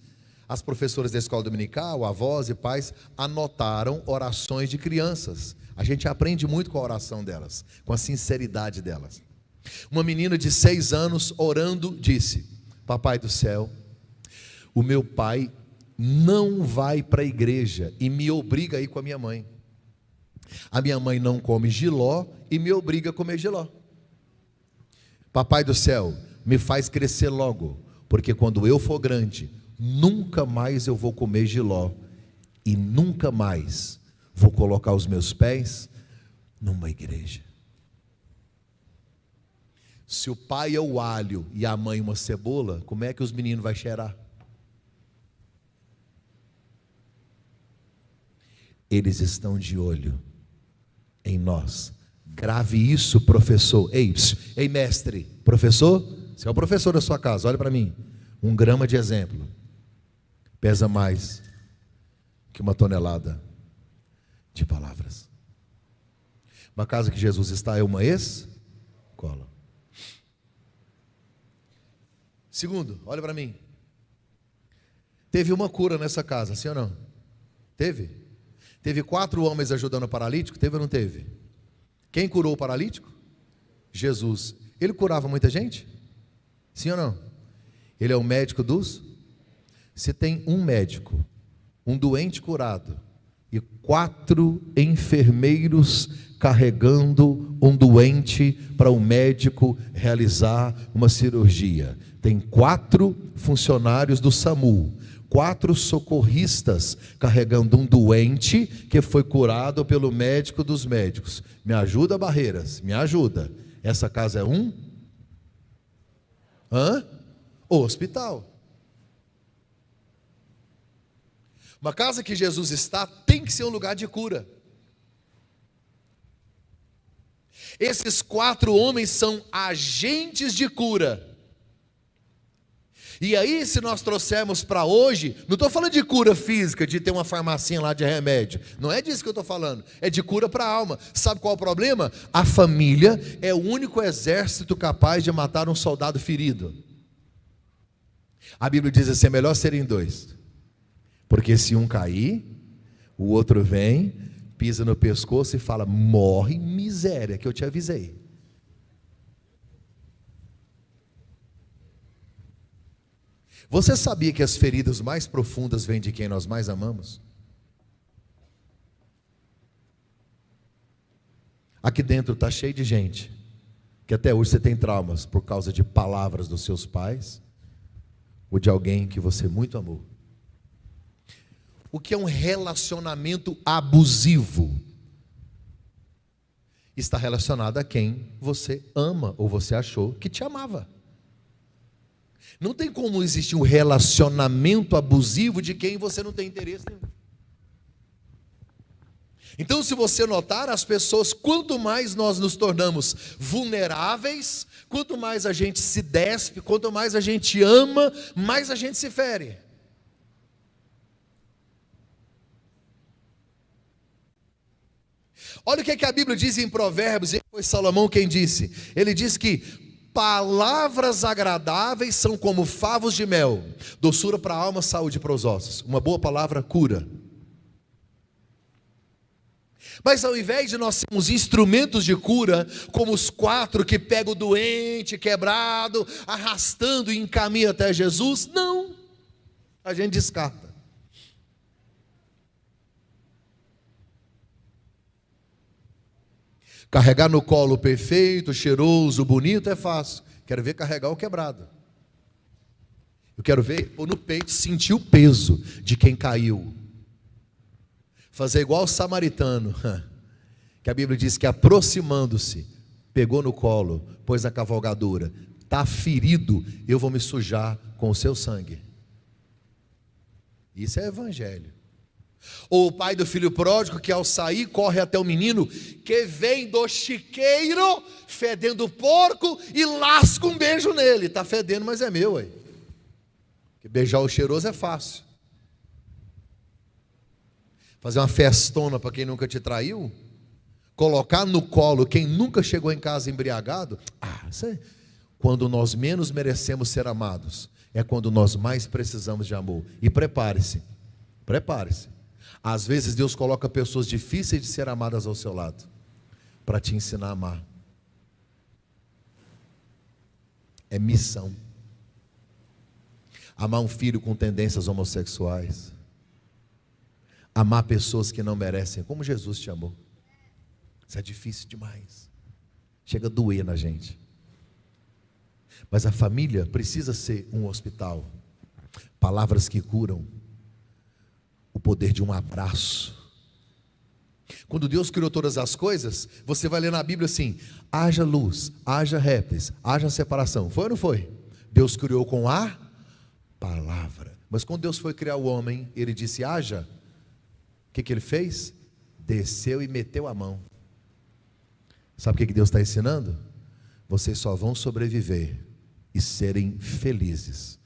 As professoras da escola dominical, avós e pais, anotaram orações de crianças. A gente aprende muito com a oração delas, com a sinceridade delas. Uma menina de 6 anos orando disse: Papai do céu, o meu pai não vai para a igreja e me obriga a ir com a minha mãe. A minha mãe não come jiló e me obriga a comer jiló. Papai do céu, me faz crescer logo, porque quando eu for grande, nunca mais eu vou comer jiló e nunca mais vou colocar os meus pés numa igreja. Se o pai é o alho e a mãe uma cebola, como é que os meninos vão cheirar? Eles estão de olho em nós. Grave isso, professor. Ei, mestre, professor, você é o professor da sua casa, olha para mim. 1 grama de exemplo pesa mais que 1 tonelada. de palavras. Uma casa que Jesus está é uma escola. Segundo, olha para mim. Teve uma cura nessa casa, sim ou não? Teve? Teve 4 homens ajudando o paralítico? Teve ou não teve? Quem curou o paralítico? Jesus. Ele curava muita gente? Sim ou não? Ele é o médico dos... Se tem um médico, um doente curado e 4 enfermeiros carregando um doente para o médico realizar uma cirurgia. Tem 4 funcionários do SAMU, 4 socorristas carregando um doente que foi curado pelo médico dos médicos. Me ajuda, Barreiras, me ajuda. Essa casa é um hospital. Uma casa que Jesus está tem que ser um lugar de cura. Esses 4 homens são agentes de cura. E aí, se nós trouxermos para hoje, não estou falando de cura física, de ter uma farmacinha lá de remédio, não é disso que eu estou falando, é de cura para a alma. Sabe qual é o problema? A família é o único exército capaz de matar um soldado ferido. A Bíblia diz assim, é melhor serem 2, porque se um cair, o outro vem, pisa no pescoço e fala, morre miséria, que eu te avisei. Você sabia que as feridas mais profundas vêm de quem nós mais amamos? Aqui dentro está cheio de gente que até hoje você tem traumas por causa de palavras dos seus pais ou de alguém que você muito amou. O que é um relacionamento abusivo? Está relacionado a quem você ama ou você achou que te amava. Não tem como existir um relacionamento abusivo de quem você não tem interesse nenhum. Então, se você notar, as pessoas, quanto mais nós nos tornamos vulneráveis, quanto mais a gente se despe, quanto mais a gente ama, mais a gente se fere. Olha o que a Bíblia diz em Provérbios, e foi Salomão quem disse. Ele diz que palavras agradáveis são como favos de mel, doçura para a alma, saúde para os ossos. Uma boa palavra cura. Mas ao invés de nós sermos instrumentos de cura, como os 4 que pegam o doente, quebrado, arrastando e encaminham até Jesus, não, a gente descarta. Carregar no colo perfeito, cheiroso, bonito é fácil. Quero ver carregar o quebrado. Eu quero ver pôr no peito, sentir o peso de quem caiu. Fazer igual o samaritano, que a Bíblia diz que aproximando-se, pegou no colo, pôs na cavalgadura. Está ferido, eu vou me sujar com o seu sangue. Isso é evangelho. Ou o pai do filho pródigo que ao sair corre até o menino que vem do chiqueiro fedendo porco e lasca um beijo nele. Está fedendo, mas é meu aí. Porque beijar o cheiroso é fácil. Fazer uma festona para quem nunca te traiu, colocar no colo quem nunca chegou em casa embriagado. Quando nós menos merecemos ser amados, é quando nós mais precisamos de amor. E prepare-se. Às vezes Deus coloca pessoas difíceis de ser amadas ao seu lado, para te ensinar a amar. É missão. Amar um filho com tendências homossexuais. Amar pessoas que não merecem, como Jesus te amou. Isso é difícil demais. Chega a doer na gente. Mas a família precisa ser um hospital. Palavras que curam. O poder de um abraço. Quando Deus criou todas as coisas, você vai ler na Bíblia assim: haja luz, haja répteis, haja separação. Foi ou não foi? Deus criou com a palavra. Mas quando Deus foi criar o homem, Ele disse haja. O que Ele fez? Desceu e meteu a mão. Sabe o que Deus está ensinando? Vocês só vão sobreviver e serem felizes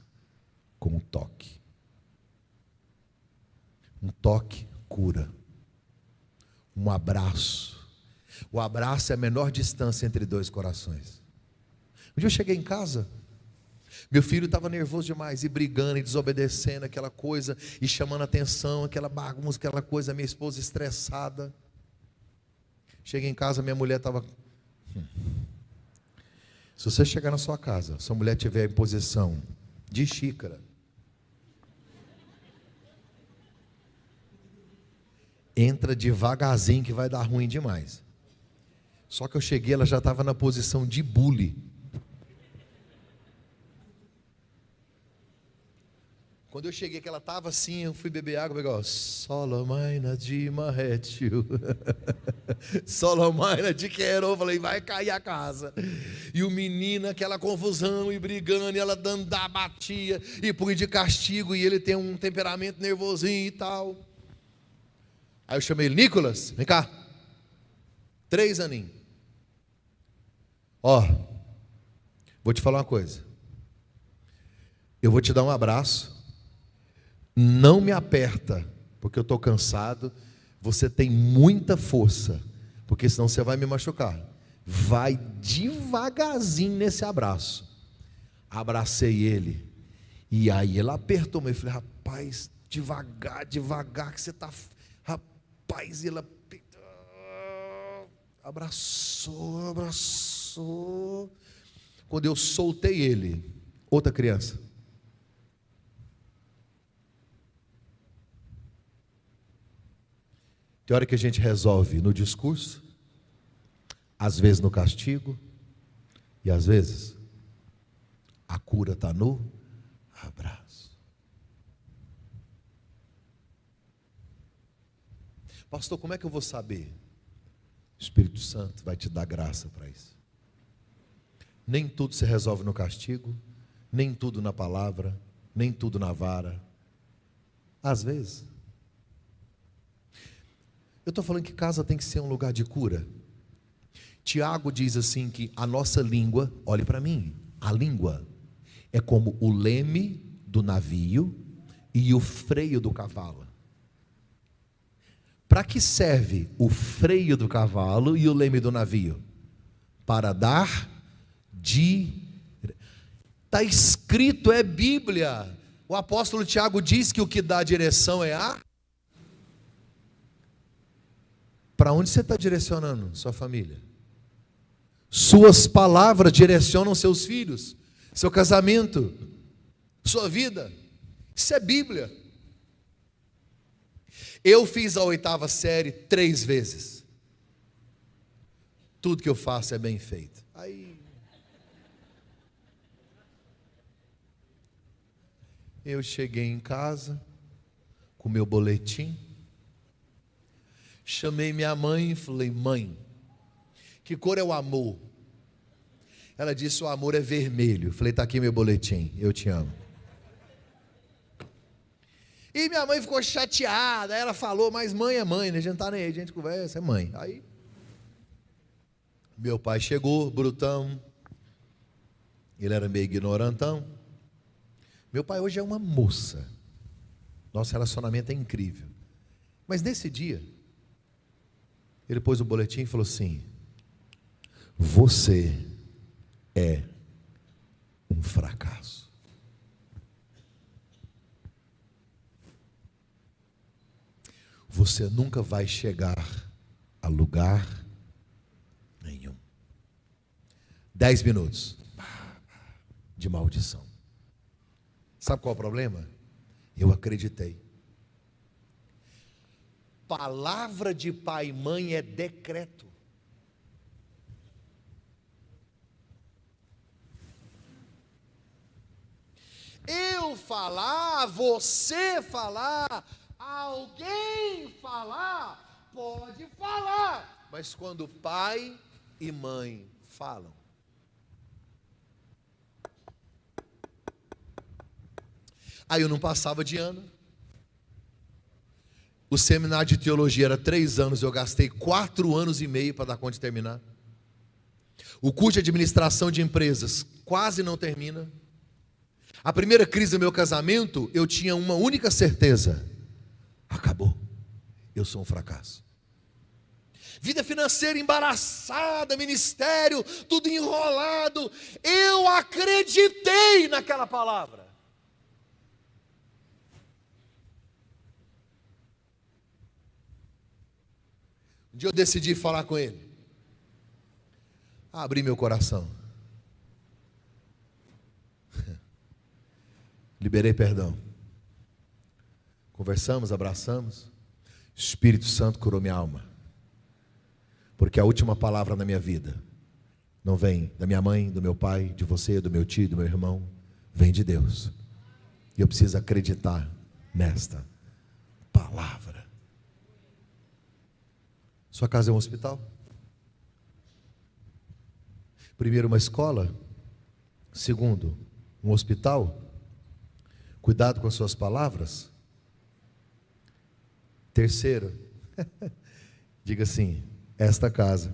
com um toque. Um toque cura. Um abraço. O abraço é a menor distância entre dois corações. Um dia eu cheguei em casa, meu filho estava nervoso demais, e brigando, e desobedecendo, aquela coisa, e chamando atenção, aquela bagunça, aquela coisa, minha esposa estressada. Cheguei em casa, minha mulher estava... Se você chegar na sua casa, sua mulher tiver em posição de xícara, entra devagarzinho que vai dar ruim demais. Só que eu cheguei, ela já estava na posição de bule. Quando eu cheguei, que ela estava assim, eu fui beber água, peguei, Solomaina de Marrétio, Solomaina de Quero, falei, vai cair a casa. E o menino, aquela confusão, e brigando, e ela dando da batia, e punha de castigo, e ele tem um temperamento nervosinho e tal. Aí eu chamei ele, Nicolas, vem cá, 3 aninhos. Ó, vou te falar uma coisa, eu vou te dar um abraço, não me aperta, porque eu estou cansado, você tem muita força, porque senão você vai me machucar. Vai devagarzinho nesse abraço. Abracei ele, e aí ele apertou, eu falei, rapaz, devagar que você está, rapaz, ele abraçou, quando eu soltei ele, outra criança. Tem hora que a gente resolve no discurso, às vezes no castigo, e às vezes a cura está no abraço. Pastor, como é que eu vou saber? O Espírito Santo vai te dar graça para isso. Nem tudo se resolve no castigo, nem tudo na palavra, nem tudo na vara. Às vezes. Eu estou falando que casa tem que ser um lugar de cura. Tiago diz assim que a nossa língua, olhe para mim, a língua é como o leme do navio e o freio do cavalo. Para que serve o freio do cavalo e o leme do navio? Para dar está escrito, é Bíblia. O apóstolo Tiago diz que o que dá direção é a... Para onde você está direcionando sua família? Suas palavras direcionam seus filhos, seu casamento, sua vida. Isso é Bíblia. Eu fiz a 8ª série 3 vezes. Tudo que eu faço é bem feito. Aí eu cheguei em casa com meu boletim. Chamei minha mãe e falei, mãe, que cor é o amor? Ela disse, o amor é vermelho. Falei, está aqui meu boletim, eu te amo. E minha mãe ficou chateada, ela falou, mas mãe é mãe, né? A gente tá nem aí, a gente conversa, é mãe. Aí, meu pai chegou, brutão, ele era meio ignorantão. Meu pai hoje é uma moça, nosso relacionamento é incrível. Mas nesse dia, ele pôs o boletim e falou assim, você é um fracasso. Você nunca vai chegar a lugar nenhum. 10 minutos de maldição. Sabe qual é o problema? Eu acreditei. Palavra de pai e mãe é decreto. Eu falar, você falar, alguém falar, pode falar. Mas quando pai e mãe falam, aí eu não passava de ano. O seminário de teologia era 3 anos, eu gastei 4 anos e meio para dar conta de terminar. O curso de administração de empresas quase não termina. A primeira crise do meu casamento, eu tinha uma única certeza: acabou, eu sou um fracasso. vida financeira embaraçada, ministério, tudo enrolado. Eu acreditei naquela palavra. Um dia eu decidi falar com ele, abri meu coração, liberei perdão, conversamos, abraçamos. Espírito Santo curou minha alma, porque a última palavra na minha vida não vem da minha mãe, do meu pai, de você, do meu tio, do meu irmão, vem de Deus. E eu preciso acreditar nesta palavra. Sua casa é um hospital? Primeiro, uma escola. Segundo, um hospital. Cuidado com as suas palavras. Terceiro, diga assim: esta casa.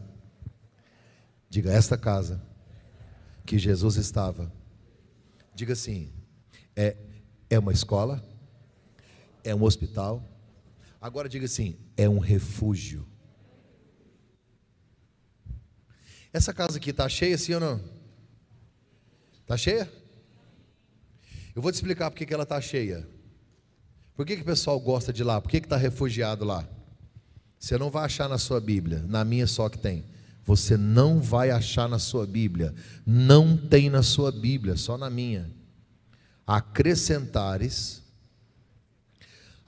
Diga: esta casa que Jesus estava. Diga assim: é uma escola, é um hospital. Agora diga assim: é um refúgio. Essa casa aqui está cheia, sim ou não? Está cheia? Eu vou te explicar por que ela está cheia. Por que o pessoal gosta de lá? Por que está refugiado lá? Você não vai achar na sua Bíblia. Na minha só que tem. Você não vai achar na sua Bíblia. Não tem na sua Bíblia, só na minha. Acrescentares,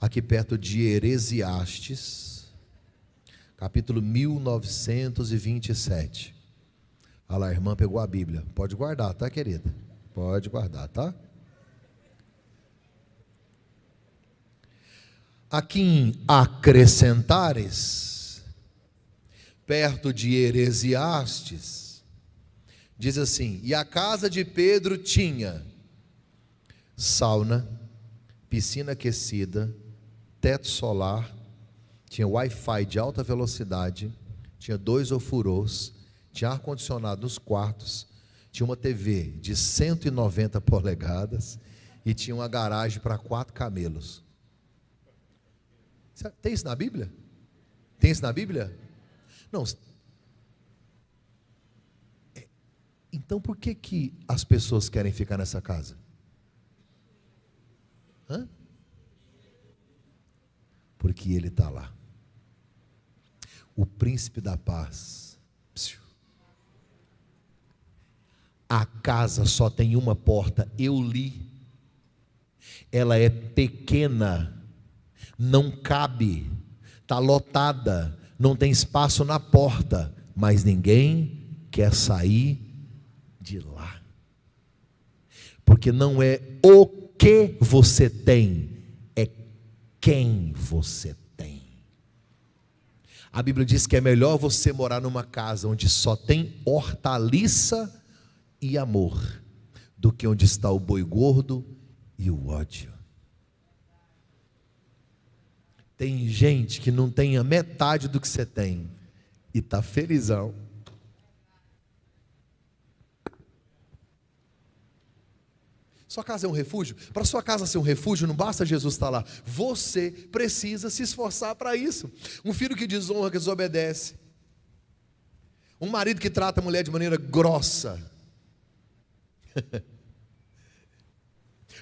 aqui perto de Heresiastes, capítulo 1927. Olha lá, a irmã pegou a Bíblia. Pode guardar, tá, querida? Pode guardar, tá? Aqui em Acrescentares, perto de Heresiastes, diz assim: e a casa de Pedro tinha sauna, piscina aquecida, teto solar, tinha Wi-Fi de alta velocidade, tinha 2 ofurôs, tinha ar-condicionado nos quartos, tinha uma TV de 190 polegadas e tinha uma garagem para 4 camelos. Tem isso na Bíblia? Tem isso na Bíblia? Não. Então por que as pessoas querem ficar nessa casa? Porque ele está lá. O príncipe da paz. A casa só tem uma porta. Eu li. Ela é pequena. Não cabe. Está lotada. Não tem espaço na porta. Mas ninguém quer sair de lá. Porque não é o que você tem, é quem você tem. A Bíblia diz que é melhor você morar numa casa onde só tem hortaliça e amor, do que onde está o boi gordo e o ódio. Tem gente que não tem a metade do que você tem e está felizão. Sua casa é um refúgio? Para sua casa ser um refúgio, não basta Jesus estar lá. Você precisa se esforçar para isso. Um filho que desonra, que desobedece. Um marido que trata a mulher de maneira grossa.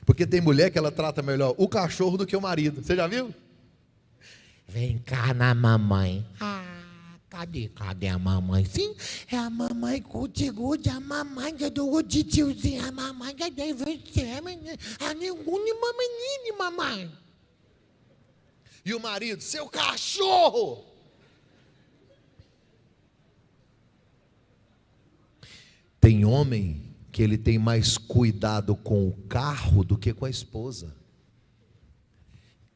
Porque tem mulher que ela trata melhor o cachorro do que o marido. Você já viu? Vem cá na mamãe. Cadê a mamãe? Sim, é a mamãe gude, a mamãe do tiozinho, a mamãe de você, menina. A nenhuma mamãe. E o marido, seu cachorro! Tem homem que ele tem mais cuidado com o carro do que com a esposa.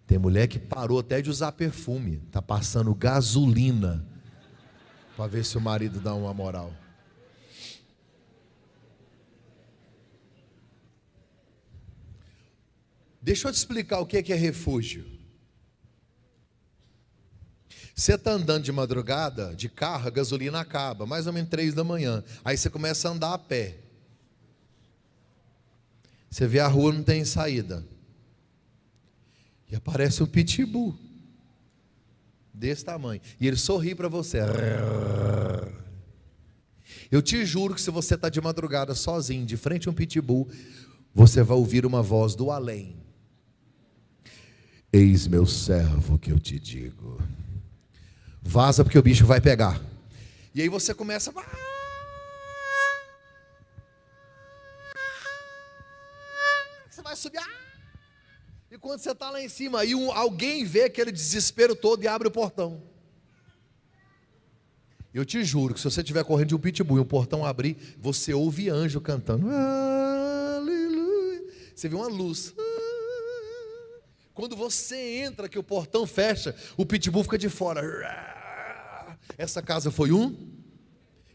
Tem mulher que parou até de usar perfume, está passando gasolina para ver se o marido dá uma moral. Deixa eu te explicar o que é refúgio. Você está andando de madrugada, de carro, a gasolina acaba, mais ou menos 3 da manhã. Aí você começa a andar a pé. Você vê a rua, não tem saída. E aparece um pitbull desse tamanho, e ele sorri para você. Eu te juro que se você está de madrugada sozinho, de frente a um pitbull, você vai ouvir uma voz do além. Eis meu servo que eu te digo. Vaza porque o bicho vai pegar. E aí você começa a... Você vai subir. E quando você está lá em cima, aí alguém vê aquele desespero todo e abre o portão. Eu te juro que se você estiver correndo de um pitbull e o portão abrir, você ouve anjo cantando. Aleluia. Você vê uma luz. Quando você entra, que o portão fecha, o pitbull fica de fora. Essa casa foi um?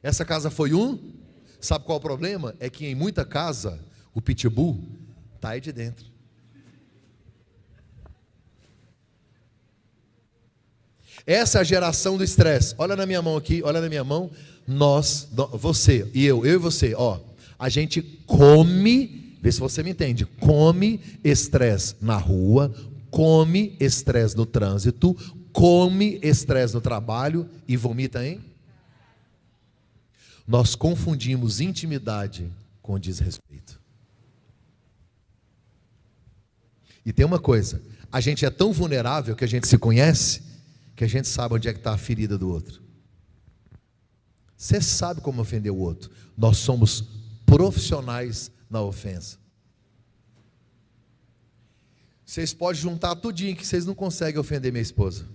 Essa casa foi um? Sabe qual é o problema? É que em muita casa, o pitbull está aí de dentro. Essa é a geração do estresse. Olha na minha mão aqui, olha na minha mão. Nós, você e eu e você, ó. A gente come, vê se você me entende, come estresse na rua, come estresse no trânsito, come estresse no trabalho e vomita, hein? Nós confundimos intimidade com desrespeito. E tem uma coisa, a gente é tão vulnerável que a gente se conhece, que a gente sabe onde é que está a ferida do outro. Você sabe como ofender o outro. Nós somos profissionais na ofensa. Vocês podem juntar tudinho que vocês não conseguem ofender minha esposa,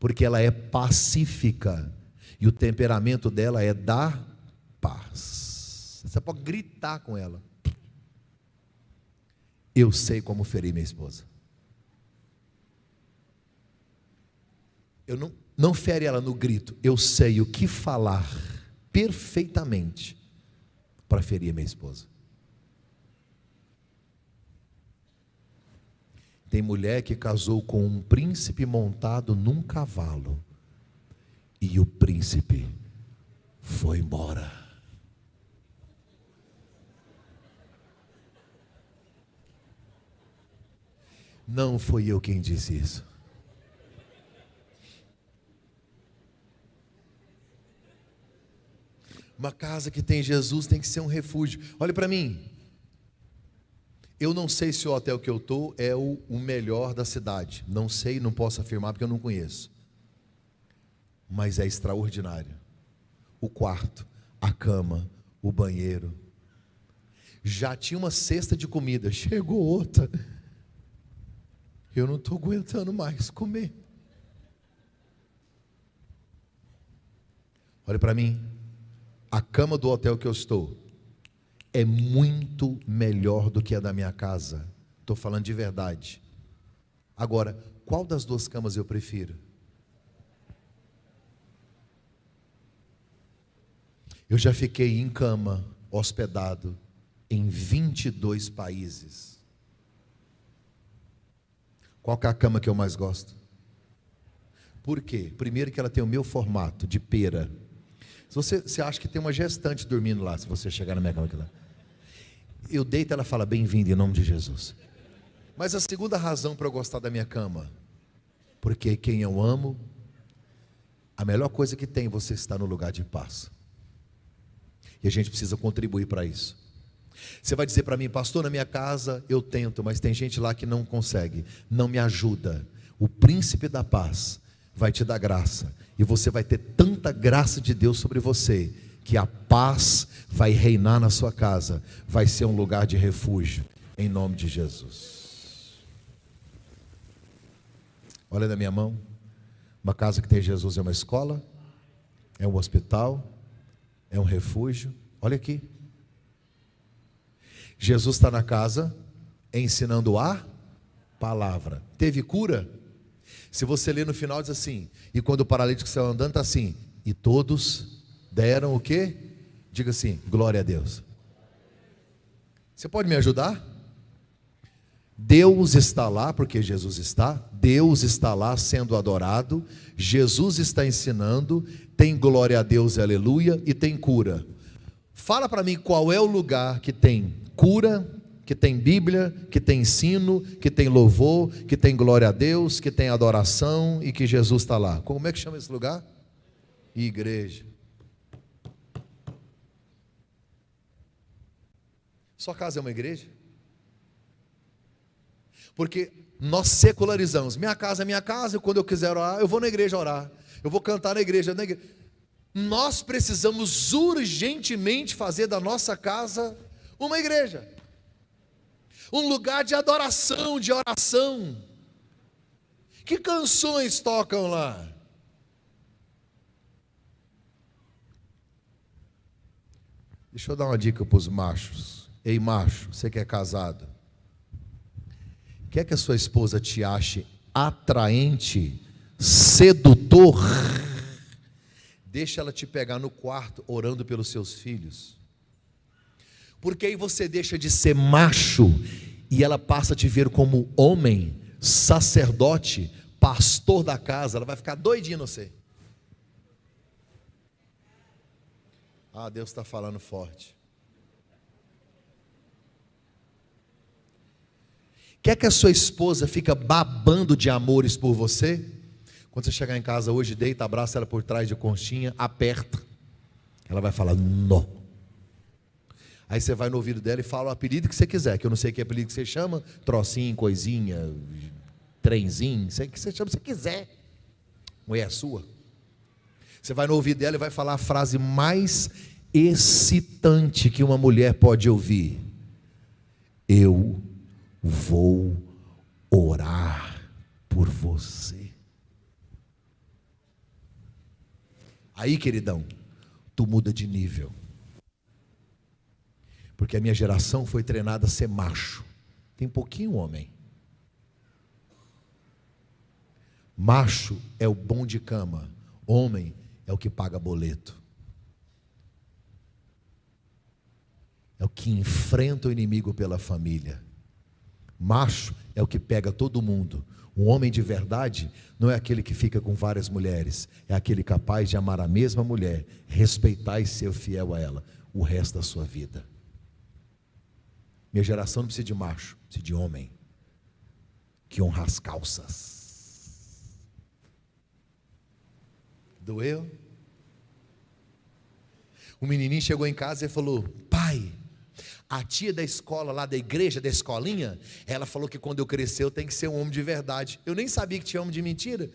porque ela é pacífica e o temperamento dela é da paz. Você pode gritar com ela. Eu sei como ferir minha esposa. Eu não fere ela no grito. Eu sei o que falar perfeitamente para ferir minha esposa. Tem mulher que casou com um príncipe montado num cavalo e o príncipe foi embora. Não fui eu quem disse isso. Uma casa que tem Jesus tem que ser um refúgio. Olha para mim. Eu não sei se o hotel que eu estou é o melhor da cidade. Não sei, não posso afirmar porque eu não conheço. Mas é extraordinário. O quarto, a cama, o banheiro. Já tinha uma cesta de comida, chegou outra. Eu não estou aguentando mais comer. Olha para mim. A cama do hotel que eu estou é muito melhor do que a da minha casa. Estou falando de verdade. Agora, qual das duas camas eu prefiro? Eu já fiquei em cama, hospedado, em 22 países. Qual que é a cama que eu mais gosto? Por quê? Primeiro que ela tem o meu formato de pera. Se você acha que tem uma gestante dormindo lá, se você chegar na minha cama aqui lá. Eu deito, ela fala, bem-vindo em nome de Jesus. Mas a segunda razão para eu gostar da minha cama, porque quem eu amo, a melhor coisa que tem, você está no lugar de paz. E a gente precisa contribuir para isso. Você vai dizer para mim, pastor, na minha casa eu tento, mas tem gente lá que não consegue, não me ajuda. O príncipe da paz vai te dar graça, e você vai ter tanta graça de Deus sobre você, que a paz vai reinar na sua casa, vai ser um lugar de refúgio, em nome de Jesus. Olha na minha mão, uma casa que tem Jesus é uma escola, é um hospital, é um refúgio. Olha aqui, Jesus está na casa, ensinando a palavra. Teve cura? Se você ler no final diz assim, e quando o paralítico saiu andando está assim, e todos deram o quê? Diga assim, glória a Deus. Você pode me ajudar? Deus está lá, porque Jesus está, Deus está lá sendo adorado, Jesus está ensinando, tem glória a Deus, aleluia, e tem cura. Fala para mim qual é o lugar que tem cura, que tem Bíblia, que tem ensino, que tem louvor, que tem glória a Deus, que tem adoração e que Jesus está lá. Como é que chama esse lugar? Igreja. Sua casa é uma igreja? Porque nós secularizamos. Minha casa é minha casa, e quando eu quiser orar, eu vou na igreja orar. Eu vou cantar na igreja, Nós precisamos urgentemente fazer da nossa casa uma igreja. Um lugar de adoração, de oração. Que canções tocam lá? Deixa eu dar uma dica para os machos. Ei, macho, você que é casado, quer que a sua esposa te ache atraente, sedutor? Deixa ela te pegar no quarto orando pelos seus filhos. Porque aí você deixa de ser macho e ela passa a te ver como homem, sacerdote, pastor da casa. Ela vai ficar doidinha em você. Ah, Deus está falando forte. Quer que a sua esposa fica babando de amores por você? Quando você chegar em casa hoje, deita, abraça ela por trás de conchinha, aperta. Ela vai falar, nó. Aí você vai no ouvido dela e fala o apelido que você quiser, que eu não sei que apelido que você chama, trocinho, coisinha, trenzinho, sei que você chama, se você quiser. Mulher sua. Você vai no ouvido dela e vai falar a frase mais excitante que uma mulher pode ouvir. Eu vou orar por você. Aí, queridão, tu muda de nível. Porque a minha geração foi treinada a ser macho. Tem pouquinho homem. Macho é o bom de cama. Homem é o que paga boleto. É o que enfrenta o inimigo pela família. Macho é o que pega todo mundo. Um homem de verdade não é aquele que fica com várias mulheres. É aquele capaz de amar a mesma mulher, respeitar e ser fiel a ela o resto da sua vida. Minha geração não precisa de macho, precisa de homem que honra as calças. Doeu? O menininho chegou em casa e falou: pai, a tia da escola lá da igreja, da escolinha, ela falou que quando eu crescer eu tenho que ser um homem de verdade. Eu nem sabia que tinha homem de mentira.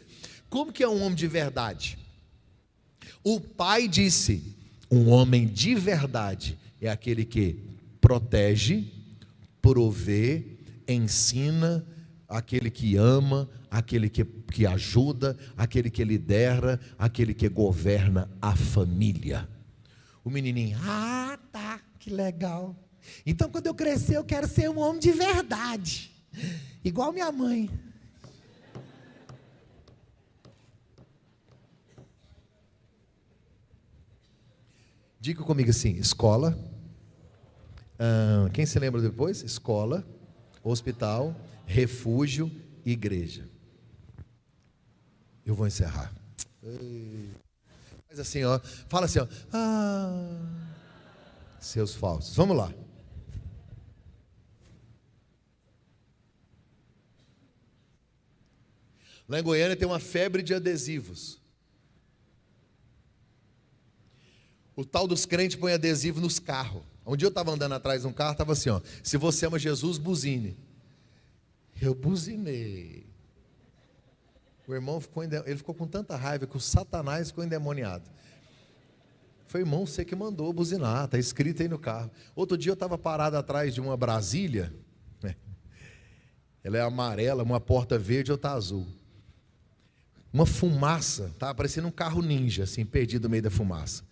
Como que é um homem de verdade? O pai disse: um homem de verdade é aquele que protege, provê, ensina, aquele que ama, aquele que ajuda, aquele que lidera, aquele que governa a família. O menininho, tá, que legal. Então quando eu crescer eu quero ser um homem de verdade, igual minha mãe. Diga comigo assim: escola, quem se lembra depois? Escola, hospital, refúgio, igreja. Eu vou encerrar. Faz assim, ó. Fala assim, ó. Seus falsos. Vamos lá. Lá em Goiânia tem uma febre de adesivos. O tal dos crentes põe adesivo nos carros. Um dia eu estava andando atrás de um carro, estava assim, ó: se você ama Jesus, buzine. Eu buzinei. O irmão ficou com tanta raiva que o Satanás ficou endemoniado. Foi, irmão, você que mandou buzinar, está escrito aí no carro. Outro dia eu estava parado atrás de uma Brasília, ela é amarela, uma porta verde, outra azul. Uma fumaça, estava parecendo um carro ninja, assim, perdido no meio da fumaça.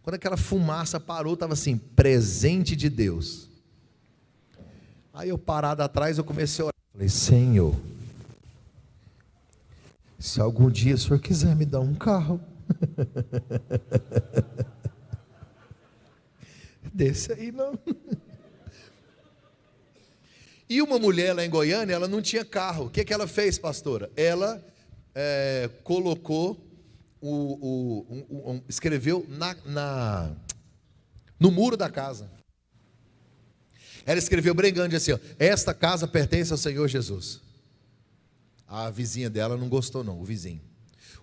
Quando aquela fumaça parou, estava assim: presente de Deus. Aí eu parado atrás, eu comecei a orar. Falei: Senhor, se algum dia o Senhor quiser me dar um carro, desse aí não. E uma mulher lá em Goiânia, ela não tinha carro. O que ela fez, pastora? Ela colocou, escreveu no muro da casa: Ela escreveu bem grande assim, ó, esta casa pertence ao Senhor Jesus. A vizinha dela não gostou não, o vizinho.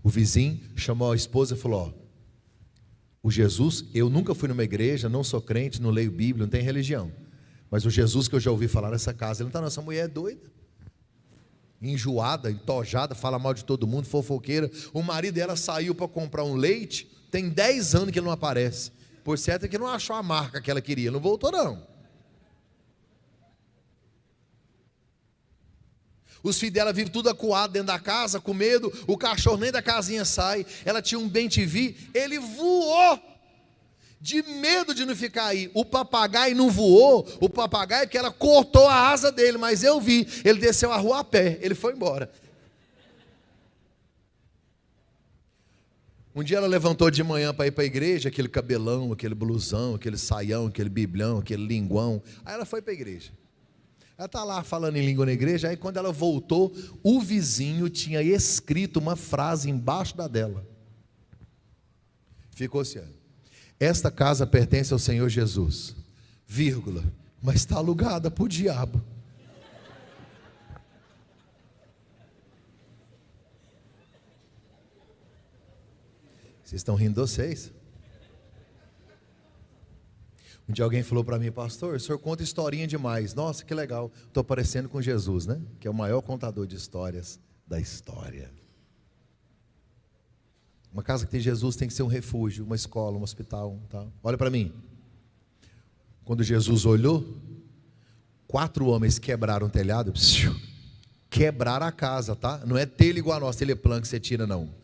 O vizinho chamou a esposa e falou, ó, o Jesus, eu nunca fui numa igreja, não sou crente, não leio Bíblia, não tenho religião. Mas o Jesus que eu já ouvi falar nessa casa, ele não está, nossa mulher é doida. Enjoada, entojada, fala mal de todo mundo, fofoqueira. O marido dela saiu para comprar um leite, tem 10 anos que ele não aparece. Por certo é que não achou a marca que ela queria, não voltou não. Os filhos dela vivem tudo acuado dentro da casa, com medo, o cachorro nem da casinha sai. Ela tinha um bem-te-vi, ele voou, de medo de não ficar aí. O papagaio não voou, o papagaio que ela cortou a asa dele, mas eu vi, ele desceu a rua a pé, ele foi embora. Um dia ela levantou de manhã para ir para a igreja, aquele cabelão, aquele blusão, aquele saião, aquele biblão, aquele linguão. Aí ela foi para a igreja. Ela está lá falando em língua na igreja, aí quando ela voltou, o vizinho tinha escrito uma frase embaixo da dela. Ficou assim, esta casa pertence ao Senhor Jesus, vírgula, mas está alugada para o diabo. Vocês estão rindo de vocês? Um dia alguém falou para mim, pastor, o senhor conta historinha demais. Nossa, que legal. Estou parecendo com Jesus, né? Que é o maior contador de histórias da história. Uma casa que tem Jesus tem que ser um refúgio, uma escola, um hospital. Tá? Olha para mim. Quando Jesus olhou, 4 homens quebraram o telhado. Quebraram a casa, tá? Não é telha igual a nossa, teleplan que você tira, não.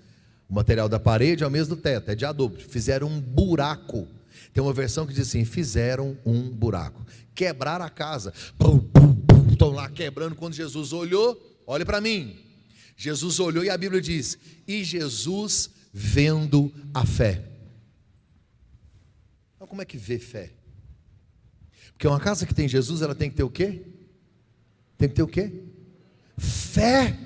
O material da parede é o mesmo do teto, é de adubo. Fizeram um buraco. Tem uma versão que diz assim, fizeram um buraco. Quebraram a casa. Pum, pum, pum, estão lá quebrando. Quando Jesus olhou, olha para mim. Jesus olhou e a Bíblia diz, e Jesus vendo a fé. Então, como é que vê fé? Porque uma casa que tem Jesus, ela tem que ter o quê? Tem que ter o quê? Fé.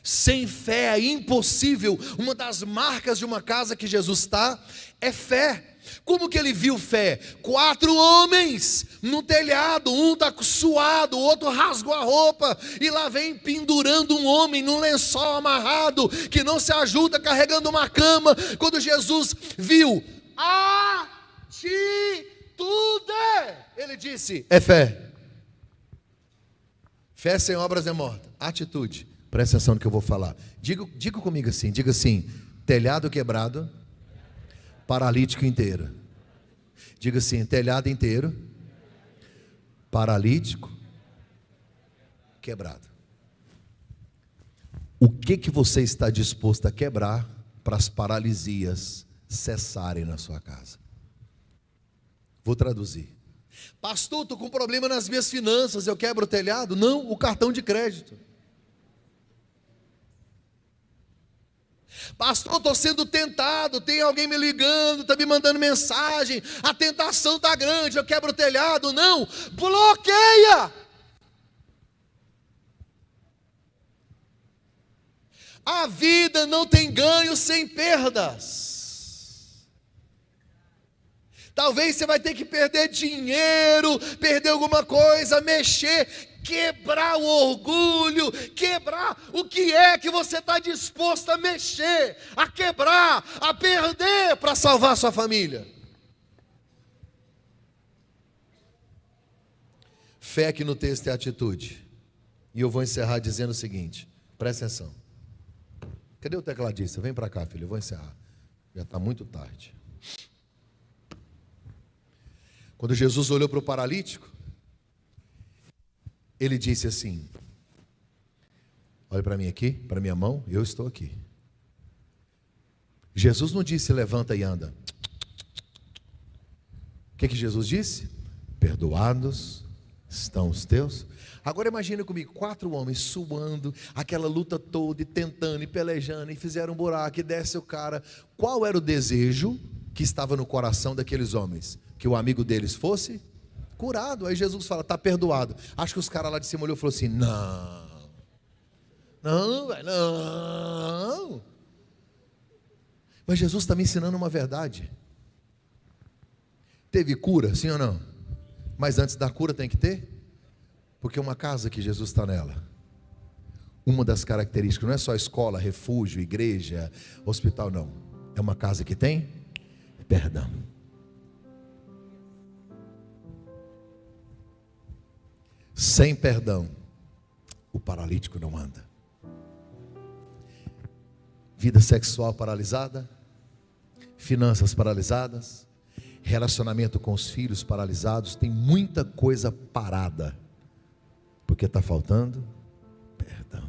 Sem fé é impossível. Uma das marcas de uma casa que Jesus está é fé. Como que ele viu fé? 4 homens no telhado, um está suado, o outro rasgou a roupa, e lá vem pendurando um homem num lençol amarrado, que não se ajuda, carregando uma cama. Quando Jesus viu atitude, ele disse, é fé. Fé sem obras é morta. Atitude. Presta atenção no que eu vou falar. Diga comigo assim, diga assim, telhado quebrado, paralítico inteiro. Diga assim, telhado inteiro, paralítico, quebrado. O que você está disposto a quebrar para as paralisias cessarem na sua casa? Vou traduzir. Pastor, estou com problema nas minhas finanças, eu quebro o telhado? Não, o cartão de crédito. Pastor, estou sendo tentado, tem alguém me ligando, está me mandando mensagem, a tentação está grande, eu quebro o telhado. Não, bloqueia. A vida não tem ganho sem perdas. Talvez você vai ter que perder dinheiro, perder alguma coisa, mexer, quebrar o orgulho, quebrar o que é que você está disposto a mexer, a quebrar, a perder para salvar a sua família. Fé aqui no texto é atitude. E eu vou encerrar dizendo o seguinte, presta atenção. Cadê o tecladista? Vem para cá, filho, eu vou encerrar. Já está muito tarde. Quando Jesus olhou para o paralítico, ele disse assim, olha para mim aqui, para minha mão, eu estou aqui. Jesus não disse, levanta e anda. O que Jesus disse? Perdoados estão os teus. Agora imagine comigo, 4 homens suando, aquela luta toda, e tentando, e pelejando, e fizeram um buraco, e desce o cara. Qual era o desejo que estava no coração daqueles homens? Que o amigo deles fosse curado. Aí Jesus fala, está perdoado. Acho que os caras lá de cima olhou e falou assim, não. Mas Jesus está me ensinando uma verdade. Teve cura, sim ou não? Mas antes da cura tem que ter, porque uma casa que Jesus está nela, uma das características não é só escola, refúgio, igreja, hospital, não. É uma casa que tem perdão. Sem perdão, o paralítico não anda. Vida sexual paralisada, finanças paralisadas, relacionamento com os filhos paralisados, tem muita coisa parada, porque está faltando perdão.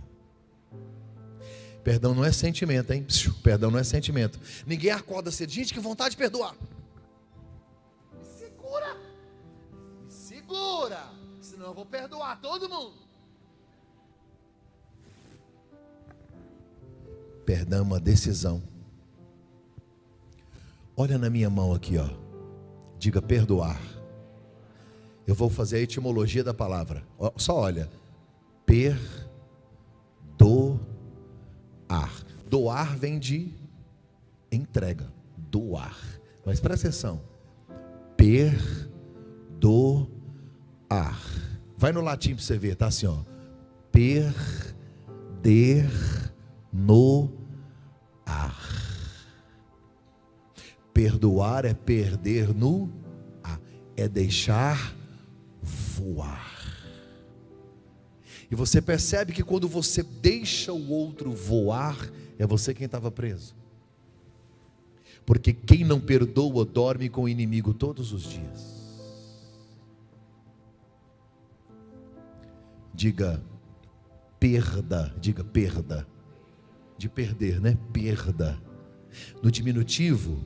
Perdão não é sentimento, hein? Perdão não é sentimento. Ninguém acorda cedo, gente, que vontade de perdoar. Me segura, senão eu vou perdoar todo mundo. Perdão é uma decisão. Olha na minha mão aqui, ó. Diga perdoar. Eu vou fazer a etimologia da palavra. Só olha. Perdoar. Doar vem de entrega. Doar. Mas presta atenção. Perdoar. Vai no latim para você ver, tá assim, ó. Perdoar é perder no ar, é deixar voar. E você percebe que quando você deixa o outro voar, é você quem estava preso. Porque quem não perdoa dorme com o inimigo todos os dias. Diga perda, diga perda. De perder, né? Perda. No diminutivo,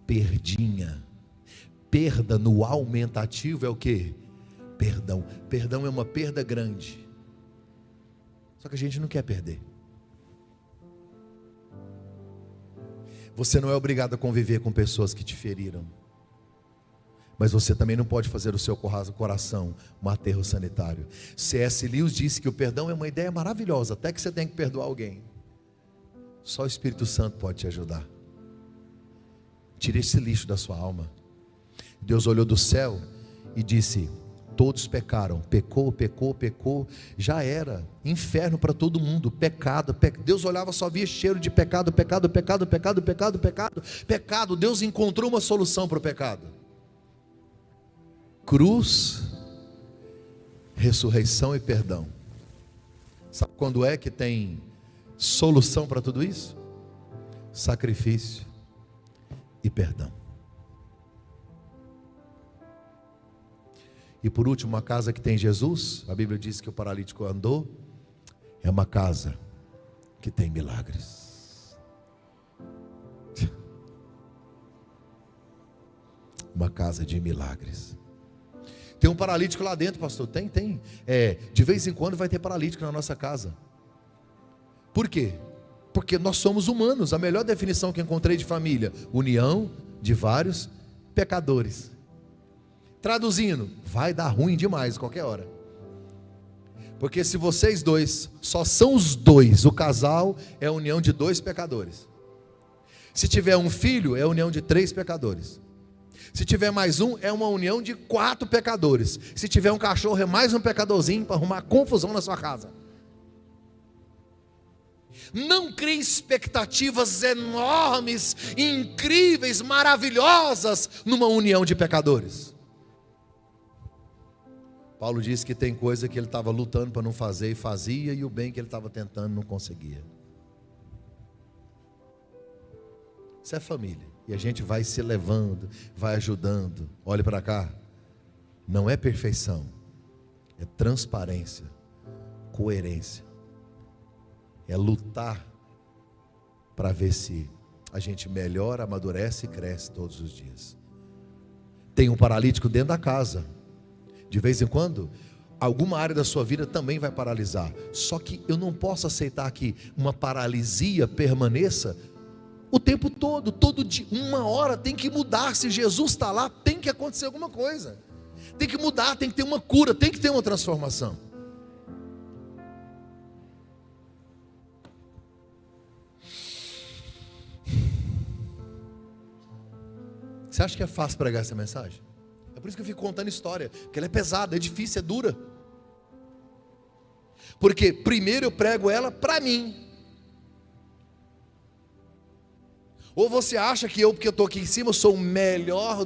perdinha. Perda no aumentativo é o que? Perdão. Perdão é uma perda grande. Só que a gente não quer perder. Você não é obrigado a conviver com pessoas que te feriram. Mas você também não pode fazer do seu coração um aterro sanitário. C.S. Lewis disse que o perdão é uma ideia maravilhosa, até que você tem que perdoar alguém. Só o Espírito Santo pode te ajudar. Tire esse lixo da sua alma. Deus olhou do céu e disse: todos pecaram, pecou, já era inferno para todo mundo, pecado. Deus olhava, só via cheiro de pecado. Deus encontrou uma solução para o pecado: cruz, ressurreição e perdão. Sabe quando é que tem solução para tudo isso? Sacrifício e perdão. E por último, uma casa que tem Jesus, a Bíblia diz que o paralítico andou, é uma casa que tem milagres. Uma casa de milagres. Tem um paralítico lá dentro, pastor? Tem. De vez em quando vai ter paralítico na nossa casa. Por quê? Porque nós somos humanos. A melhor definição que encontrei de família: união de vários pecadores. Traduzindo, vai dar ruim demais qualquer hora. Porque se vocês dois, só são os dois, o casal é a união de 2 pecadores. Se tiver um filho, é a união de 3 pecadores. Se tiver mais um, é uma união de 4 pecadores. Se tiver um cachorro, é mais um pecadorzinho para arrumar confusão na sua casa. Não crie expectativas enormes, incríveis, maravilhosas numa união de pecadores. Paulo disse que tem coisa que ele estava lutando para não fazer e fazia, e o bem que ele estava tentando não conseguia. Isso é família. E a gente vai se levando, vai ajudando. Olhe para cá. Não é perfeição, é transparência, coerência. É lutar para ver se a gente melhora, amadurece e cresce todos os dias. Tem um paralítico dentro da casa. De vez em quando, alguma área da sua vida também vai paralisar. Só que eu não posso aceitar que uma paralisia permaneça o tempo todo, todo dia. Uma hora tem que mudar. Se Jesus está lá, tem que acontecer alguma coisa. Tem que mudar, tem que ter uma cura, tem que ter uma transformação. Você acha que é fácil pregar essa mensagem? É por isso que eu fico contando história, porque ela é pesada, é difícil, é dura. Porque primeiro eu prego ela para mim. Ou você acha que eu, porque eu estou aqui em cima, eu sou o melhor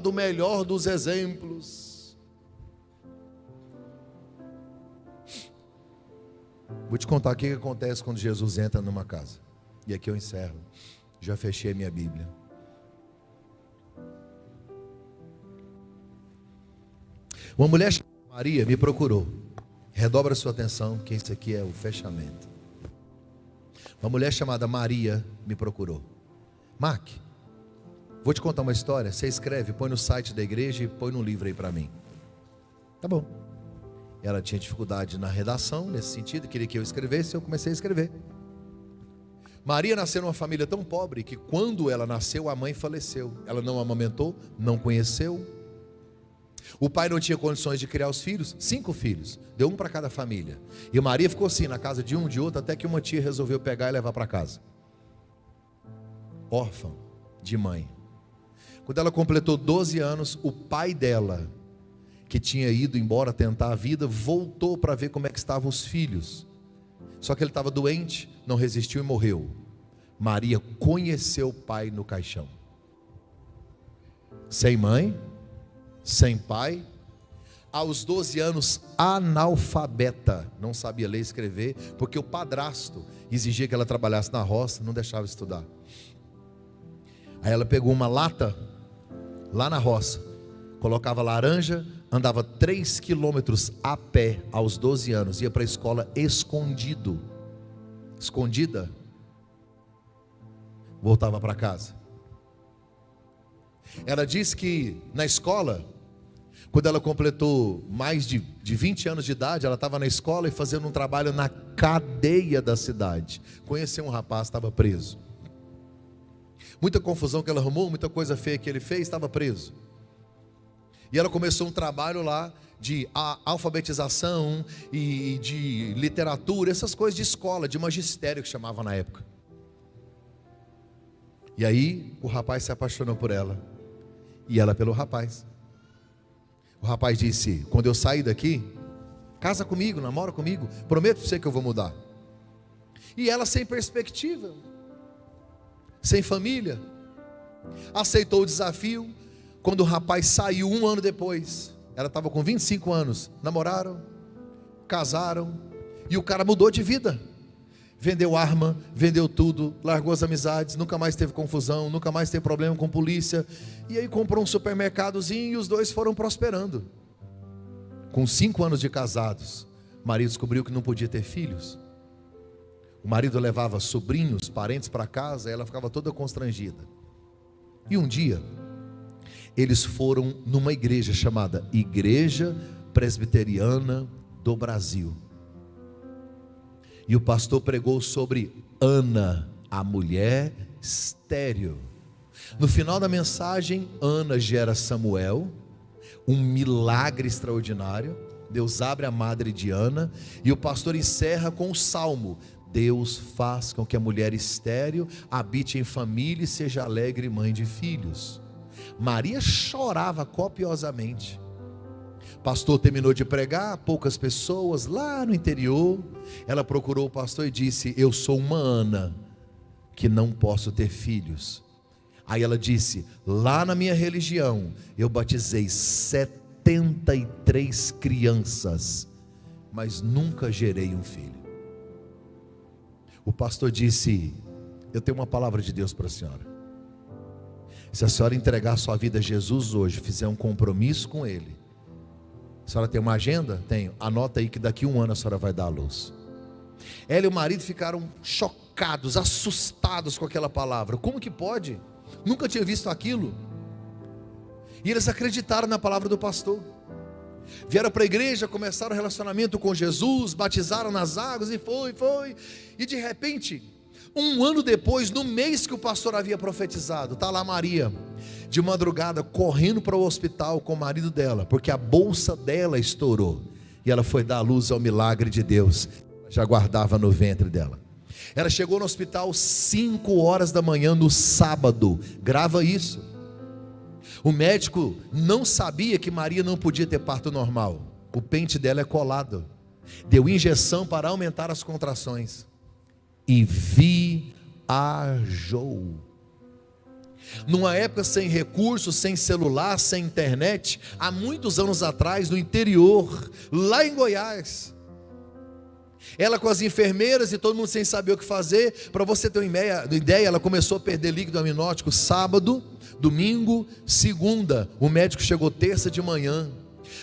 dos exemplos. Vou te contar o que acontece quando Jesus entra numa casa. E aqui eu encerro. Já fechei a minha Bíblia. Uma mulher chamada Maria me procurou. Redobra a sua atenção, que isso aqui é o fechamento. Uma mulher chamada Maria me procurou. Mark, vou te contar uma história. Você escreve, põe no site da igreja e põe no livro aí para mim. Tá bom. Ela tinha dificuldade na redação, nesse sentido, queria que eu escrevesse, eu comecei a escrever. Maria nasceu numa família tão pobre que quando ela nasceu, a mãe faleceu. Ela não amamentou, não conheceu. O pai não tinha condições de criar os filhos, 5 filhos, deu um para cada família. E Maria ficou assim, na casa de um, de outro, até que uma tia resolveu pegar e levar para casa. Órfã de mãe. Quando ela completou 12 anos, o pai dela, que tinha ido embora tentar a vida, voltou para ver como é que estavam os filhos. Só que ele estava doente, não resistiu e morreu. Maria conheceu o pai no caixão. Sem mãe, sem pai, aos 12 anos analfabeta, não sabia ler e escrever, porque o padrasto exigia que ela trabalhasse na roça, não deixava estudar. Aí ela pegou uma lata lá na roça, colocava laranja, andava 3 quilômetros a pé aos 12 anos, ia para a escola escondida, voltava para casa. Ela disse que na escola, quando ela completou mais de 20 anos de idade, ela estava na escola e fazendo um trabalho na cadeia da cidade. Conheceu um rapaz, estava preso. Muita confusão que ela arrumou, muita coisa feia que ele fez, estava preso. E ela começou um trabalho lá de alfabetização e de literatura, essas coisas de escola, de magistério que chamava na época. E aí o rapaz se apaixonou por ela. E ela pelo rapaz. O rapaz disse: quando eu sair daqui, casa comigo, namora comigo, prometo para você que eu vou mudar. E ela sem perspectiva, sem família, aceitou o desafio. Quando o rapaz saiu 1 ano depois, ela estava com 25 anos, namoraram, casaram, e o cara mudou de vida. Vendeu arma, vendeu tudo, largou as amizades, nunca mais teve confusão, nunca mais teve problema com polícia. E aí comprou um supermercadozinho e os dois foram prosperando. Com 5 anos de casados, o marido descobriu que não podia ter filhos. O marido levava sobrinhos, parentes para casa, e ela ficava toda constrangida. E um dia, eles foram numa igreja chamada Igreja Presbiteriana do Brasil. E o pastor pregou sobre Ana, a mulher estéril. No final da mensagem, Ana gera Samuel, um milagre extraordinário. Deus abre a madre de Ana, e o pastor encerra com o salmo: Deus faz com que a mulher estéril habite em família e seja alegre mãe de filhos. Maria chorava copiosamente. Pastor terminou de pregar, poucas pessoas lá no interior. Ela procurou o pastor e disse: eu sou uma Ana que não posso ter filhos. Aí ela disse: lá na minha religião eu batizei 73 crianças, mas nunca gerei um filho. O pastor disse: eu tenho uma palavra de Deus para a senhora. Se a senhora entregar a sua vida a Jesus hoje, fizer um compromisso com Ele, a senhora tem uma agenda? Tenho. Anota aí que daqui a 1 ano a senhora vai dar à luz. Ela e o marido ficaram chocados, assustados com aquela palavra. Como que pode? Nunca tinha visto aquilo. E eles acreditaram na palavra do pastor. Vieram para a igreja, começaram o relacionamento com Jesus, batizaram nas águas e foi. E de repente, 1 ano depois, no mês que o pastor havia profetizado, está lá Maria, de madrugada, correndo para o hospital com o marido dela, porque a bolsa dela estourou, e ela foi dar à luz ao milagre de Deus, já guardava no ventre dela. Ela chegou no hospital 5 horas da manhã no sábado, grava isso. O médico não sabia que Maria não podia ter parto normal. O pente dela é colado. Deu injeção para aumentar as contrações. E viajou. Numa época sem recursos, sem celular, sem internet, há muitos anos atrás, no interior, lá em Goiás, ela com as enfermeiras e todo mundo sem saber o que fazer. Para você ter uma ideia, ela começou a perder líquido amniótico sábado, domingo, segunda. O médico chegou terça de manhã.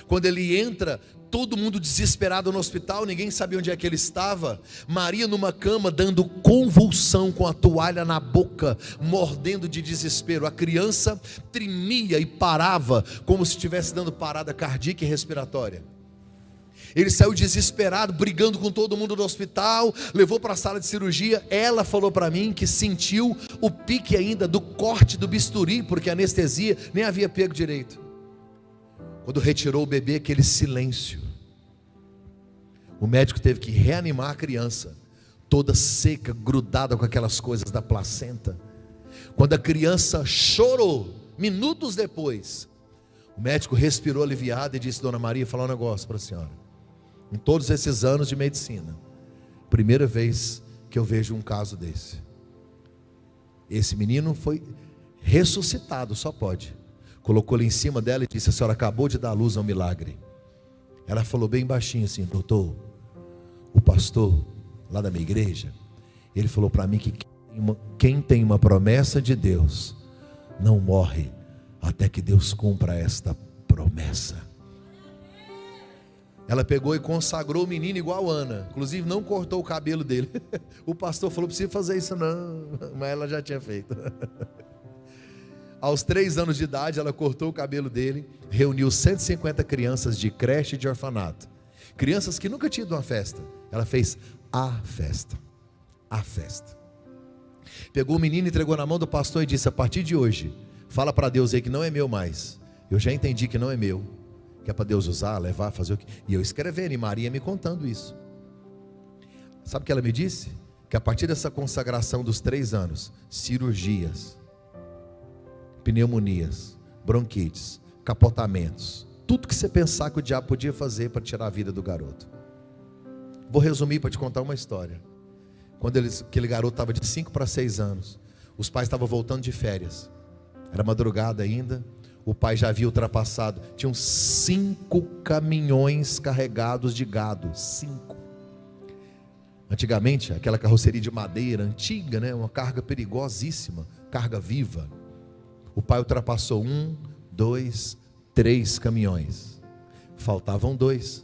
Quando ele entra, todo mundo desesperado no hospital, ninguém sabia onde é que ele estava. Maria numa cama dando convulsão, com a toalha na boca, mordendo de desespero. A criança tremia e parava, como se estivesse dando parada cardíaca e respiratória. Ele saiu desesperado, brigando com todo mundo do hospital, levou para a sala de cirurgia. Ela falou para mim que sentiu o pique ainda do corte do bisturi, porque a anestesia nem havia pego direito. Quando retirou o bebê, aquele silêncio. O médico teve que reanimar a criança, toda seca, grudada com aquelas coisas da placenta. Quando a criança chorou, minutos depois, o médico respirou aliviado e disse: Dona Maria, falar um negócio para a senhora. Em todos esses anos de medicina, primeira vez que eu vejo um caso desse. Esse menino foi ressuscitado, só pode. Colocou ele em cima dela e disse: a senhora acabou de dar luz a um milagre. Ela falou bem baixinho assim: doutor, o pastor lá da minha igreja, ele falou para mim que quem tem uma promessa de Deus não morre até que Deus cumpra esta promessa. Ela pegou e consagrou o menino igual Ana, inclusive não cortou o cabelo dele. O pastor falou: precisa fazer isso não, mas ela já tinha feito. Aos 3 anos de idade, ela cortou o cabelo dele, reuniu 150 crianças de creche e de orfanato, crianças que nunca tinham ido a uma festa. Ela fez a festa. Pegou o menino, entregou na mão do pastor e disse: a partir de hoje, fala para Deus aí que não é meu mais. Eu já entendi que não é meu, que é para Deus usar, levar, fazer o que. E eu escrevendo, e Maria me contando isso. Sabe o que ela me disse? Que a partir dessa consagração dos 3 anos, cirurgias, pneumonias, bronquites, capotamentos, tudo que você pensar que o diabo podia fazer para tirar a vida do garoto. Vou resumir para te contar uma história. Quando aquele garoto estava de 5 para 6 anos, os pais estavam voltando de férias, era madrugada ainda. O pai já havia ultrapassado, tinham 5 caminhões carregados de gado. 5. Antigamente, aquela carroceria de madeira antiga, né? Uma carga perigosíssima, carga viva. O pai ultrapassou 1, 2, 3 caminhões. Faltavam 2.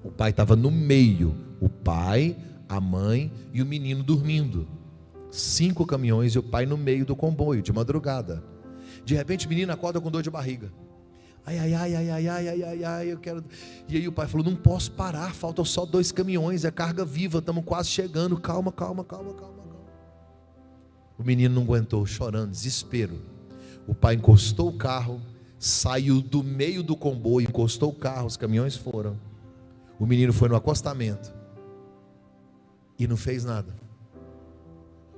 O pai estava no meio. O pai, a mãe e o menino dormindo. 5 caminhões e o pai no meio do comboio, de madrugada. De repente o menino acorda com dor de barriga. Ai, eu quero. E aí o pai falou: não posso parar, faltam só 2 caminhões, é carga viva, estamos quase chegando, calma. O menino não aguentou, chorando, desespero. O pai encostou o carro, saiu do meio do comboio, encostou o carro, os caminhões foram. O menino foi no acostamento e não fez nada.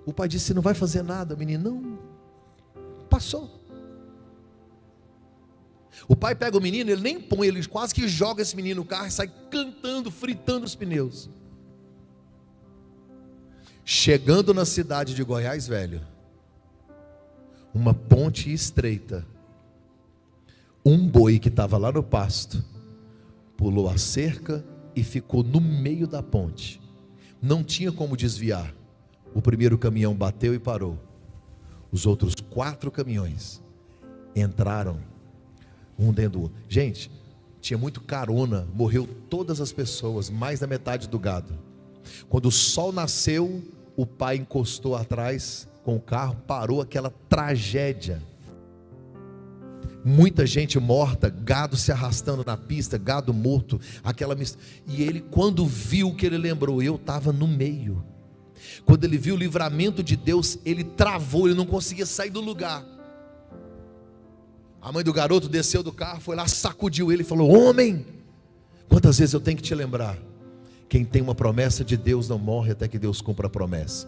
O pai disse: você não vai fazer nada? O menino: não, passou. O pai pega o menino, ele nem põe, ele quase que joga esse menino no carro e sai cantando, fritando os pneus. Chegando na cidade de Goiás Velho, uma ponte estreita, um boi que estava lá no pasto, pulou a cerca e ficou no meio da ponte. Não tinha como desviar. O primeiro caminhão bateu e parou. Os outros 4 caminhões entraram um dentro do outro. Gente, tinha muito carona, morreu todas as pessoas, mais da metade do gado. Quando o sol nasceu, o pai encostou atrás com o carro, parou aquela tragédia. Muita gente morta, gado se arrastando na pista, gado morto, e ele, quando viu o que ele lembrou, eu estava no meio. Quando ele viu o livramento de Deus, ele travou, ele não conseguia sair do lugar. A mãe do garoto desceu do carro, foi lá, sacudiu ele e falou: homem, quantas vezes eu tenho que te lembrar? Quem tem uma promessa de Deus não morre até que Deus cumpra a promessa.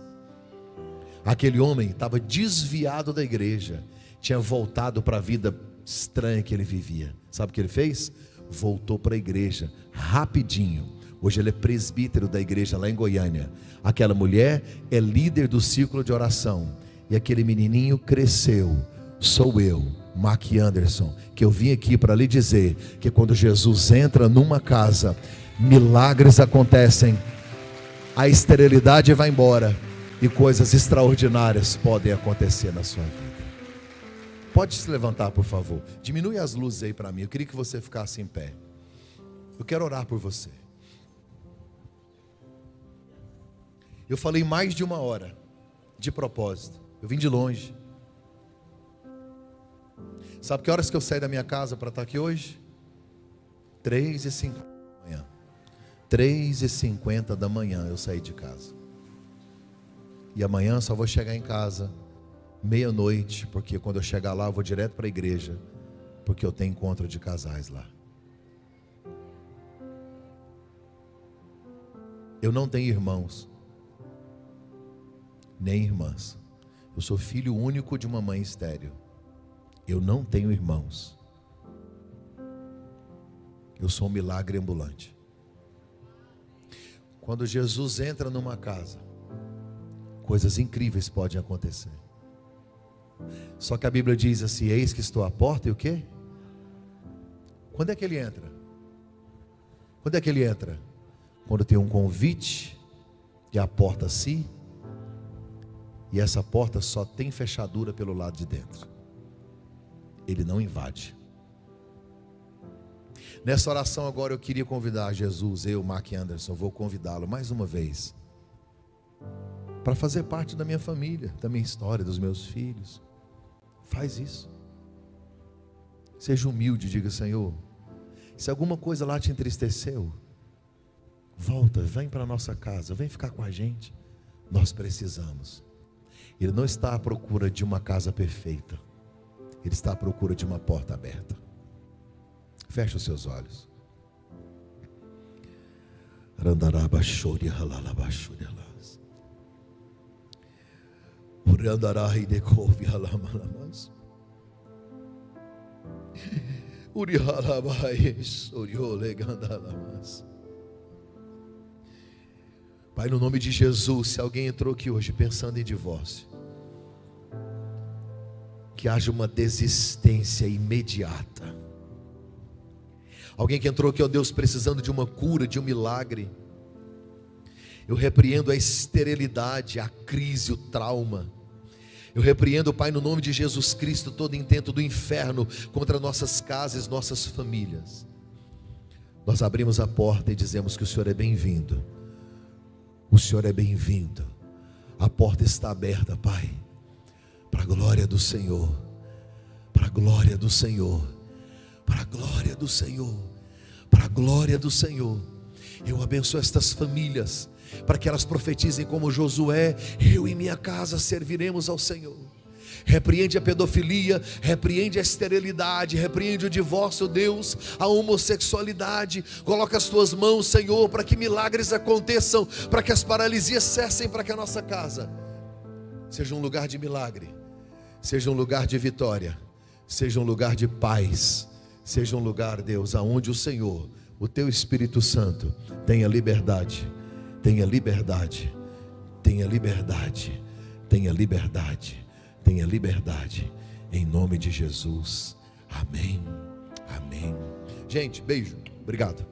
Aquele homem estava desviado da igreja, tinha voltado para a vida estranha que ele vivia. Sabe o que ele fez? Voltou para a igreja, rapidinho. Hoje ele é presbítero da igreja lá em Goiânia. Aquela mulher é líder do círculo de oração. E aquele menininho cresceu. Sou eu, Mark Anderson, que eu vim aqui para lhe dizer que quando Jesus entra numa casa, milagres acontecem, a esterilidade vai embora e coisas extraordinárias podem acontecer na sua vida. Pode se levantar, por favor. Diminui as luzes aí para mim. Eu queria que você ficasse em pé. Eu quero orar por você. Eu falei mais de 1 hora, de propósito. Eu vim de longe. Sabe que horas que eu saí da minha casa para estar aqui hoje? 3h50 da manhã. 3h50 da manhã eu saí de casa. E amanhã só vou chegar em casa meia-noite, porque quando eu chegar lá eu vou direto para a igreja, porque eu tenho encontro de casais lá. Eu não tenho irmãos, nem irmãs. Eu sou filho único de uma mãe estéril. Eu não tenho irmãos. Eu sou um milagre ambulante. Quando Jesus entra numa casa, coisas incríveis podem acontecer. Só que a Bíblia diz assim: eis que estou à porta e o quê? Quando é que ele entra? Quando é que ele entra? Quando tem um convite e a porta se, e essa porta só tem fechadura pelo lado de dentro. Ele não invade. Nessa oração agora eu queria convidar Jesus, eu, Mark Anderson, vou convidá-lo mais uma vez para fazer parte da minha família, da minha história, dos meus filhos. Faz isso. Seja humilde, diga: Senhor, se alguma coisa lá te entristeceu, volta, vem para a nossa casa, vem ficar com a gente. Nós precisamos. Ele não está à procura de uma casa perfeita, ele está à procura de uma porta aberta. Feche os seus olhos. Pai, no nome de Jesus, se alguém entrou aqui hoje pensando em divórcio, que haja uma desistência imediata. Alguém que entrou aqui, ó Deus, precisando de uma cura, de um milagre, eu repreendo a esterilidade, a crise, o trauma. Eu repreendo, Pai, no nome de Jesus Cristo, todo intento do inferno contra nossas casas, nossas famílias. Nós abrimos a porta e dizemos que o Senhor é bem-vindo. O Senhor é bem-vindo. A porta está aberta, Pai, para a glória do Senhor, para a glória do Senhor, para a glória do Senhor, para a glória do Senhor. Eu abençoo estas famílias, para que elas profetizem como Josué: eu e minha casa serviremos ao Senhor. Repreende a pedofilia, repreende a esterilidade, repreende o divórcio, Deus, a homossexualidade. Coloca as tuas mãos, Senhor, para que milagres aconteçam, para que as paralisias cessem, para que a nossa casa seja um lugar de milagre, seja um lugar de vitória, seja um lugar de paz, seja um lugar, Deus, aonde o Senhor, o teu Espírito Santo, tenha liberdade, tenha liberdade, tenha liberdade, tenha liberdade, tenha liberdade, em nome de Jesus. Amém, amém. Gente, beijo, obrigado.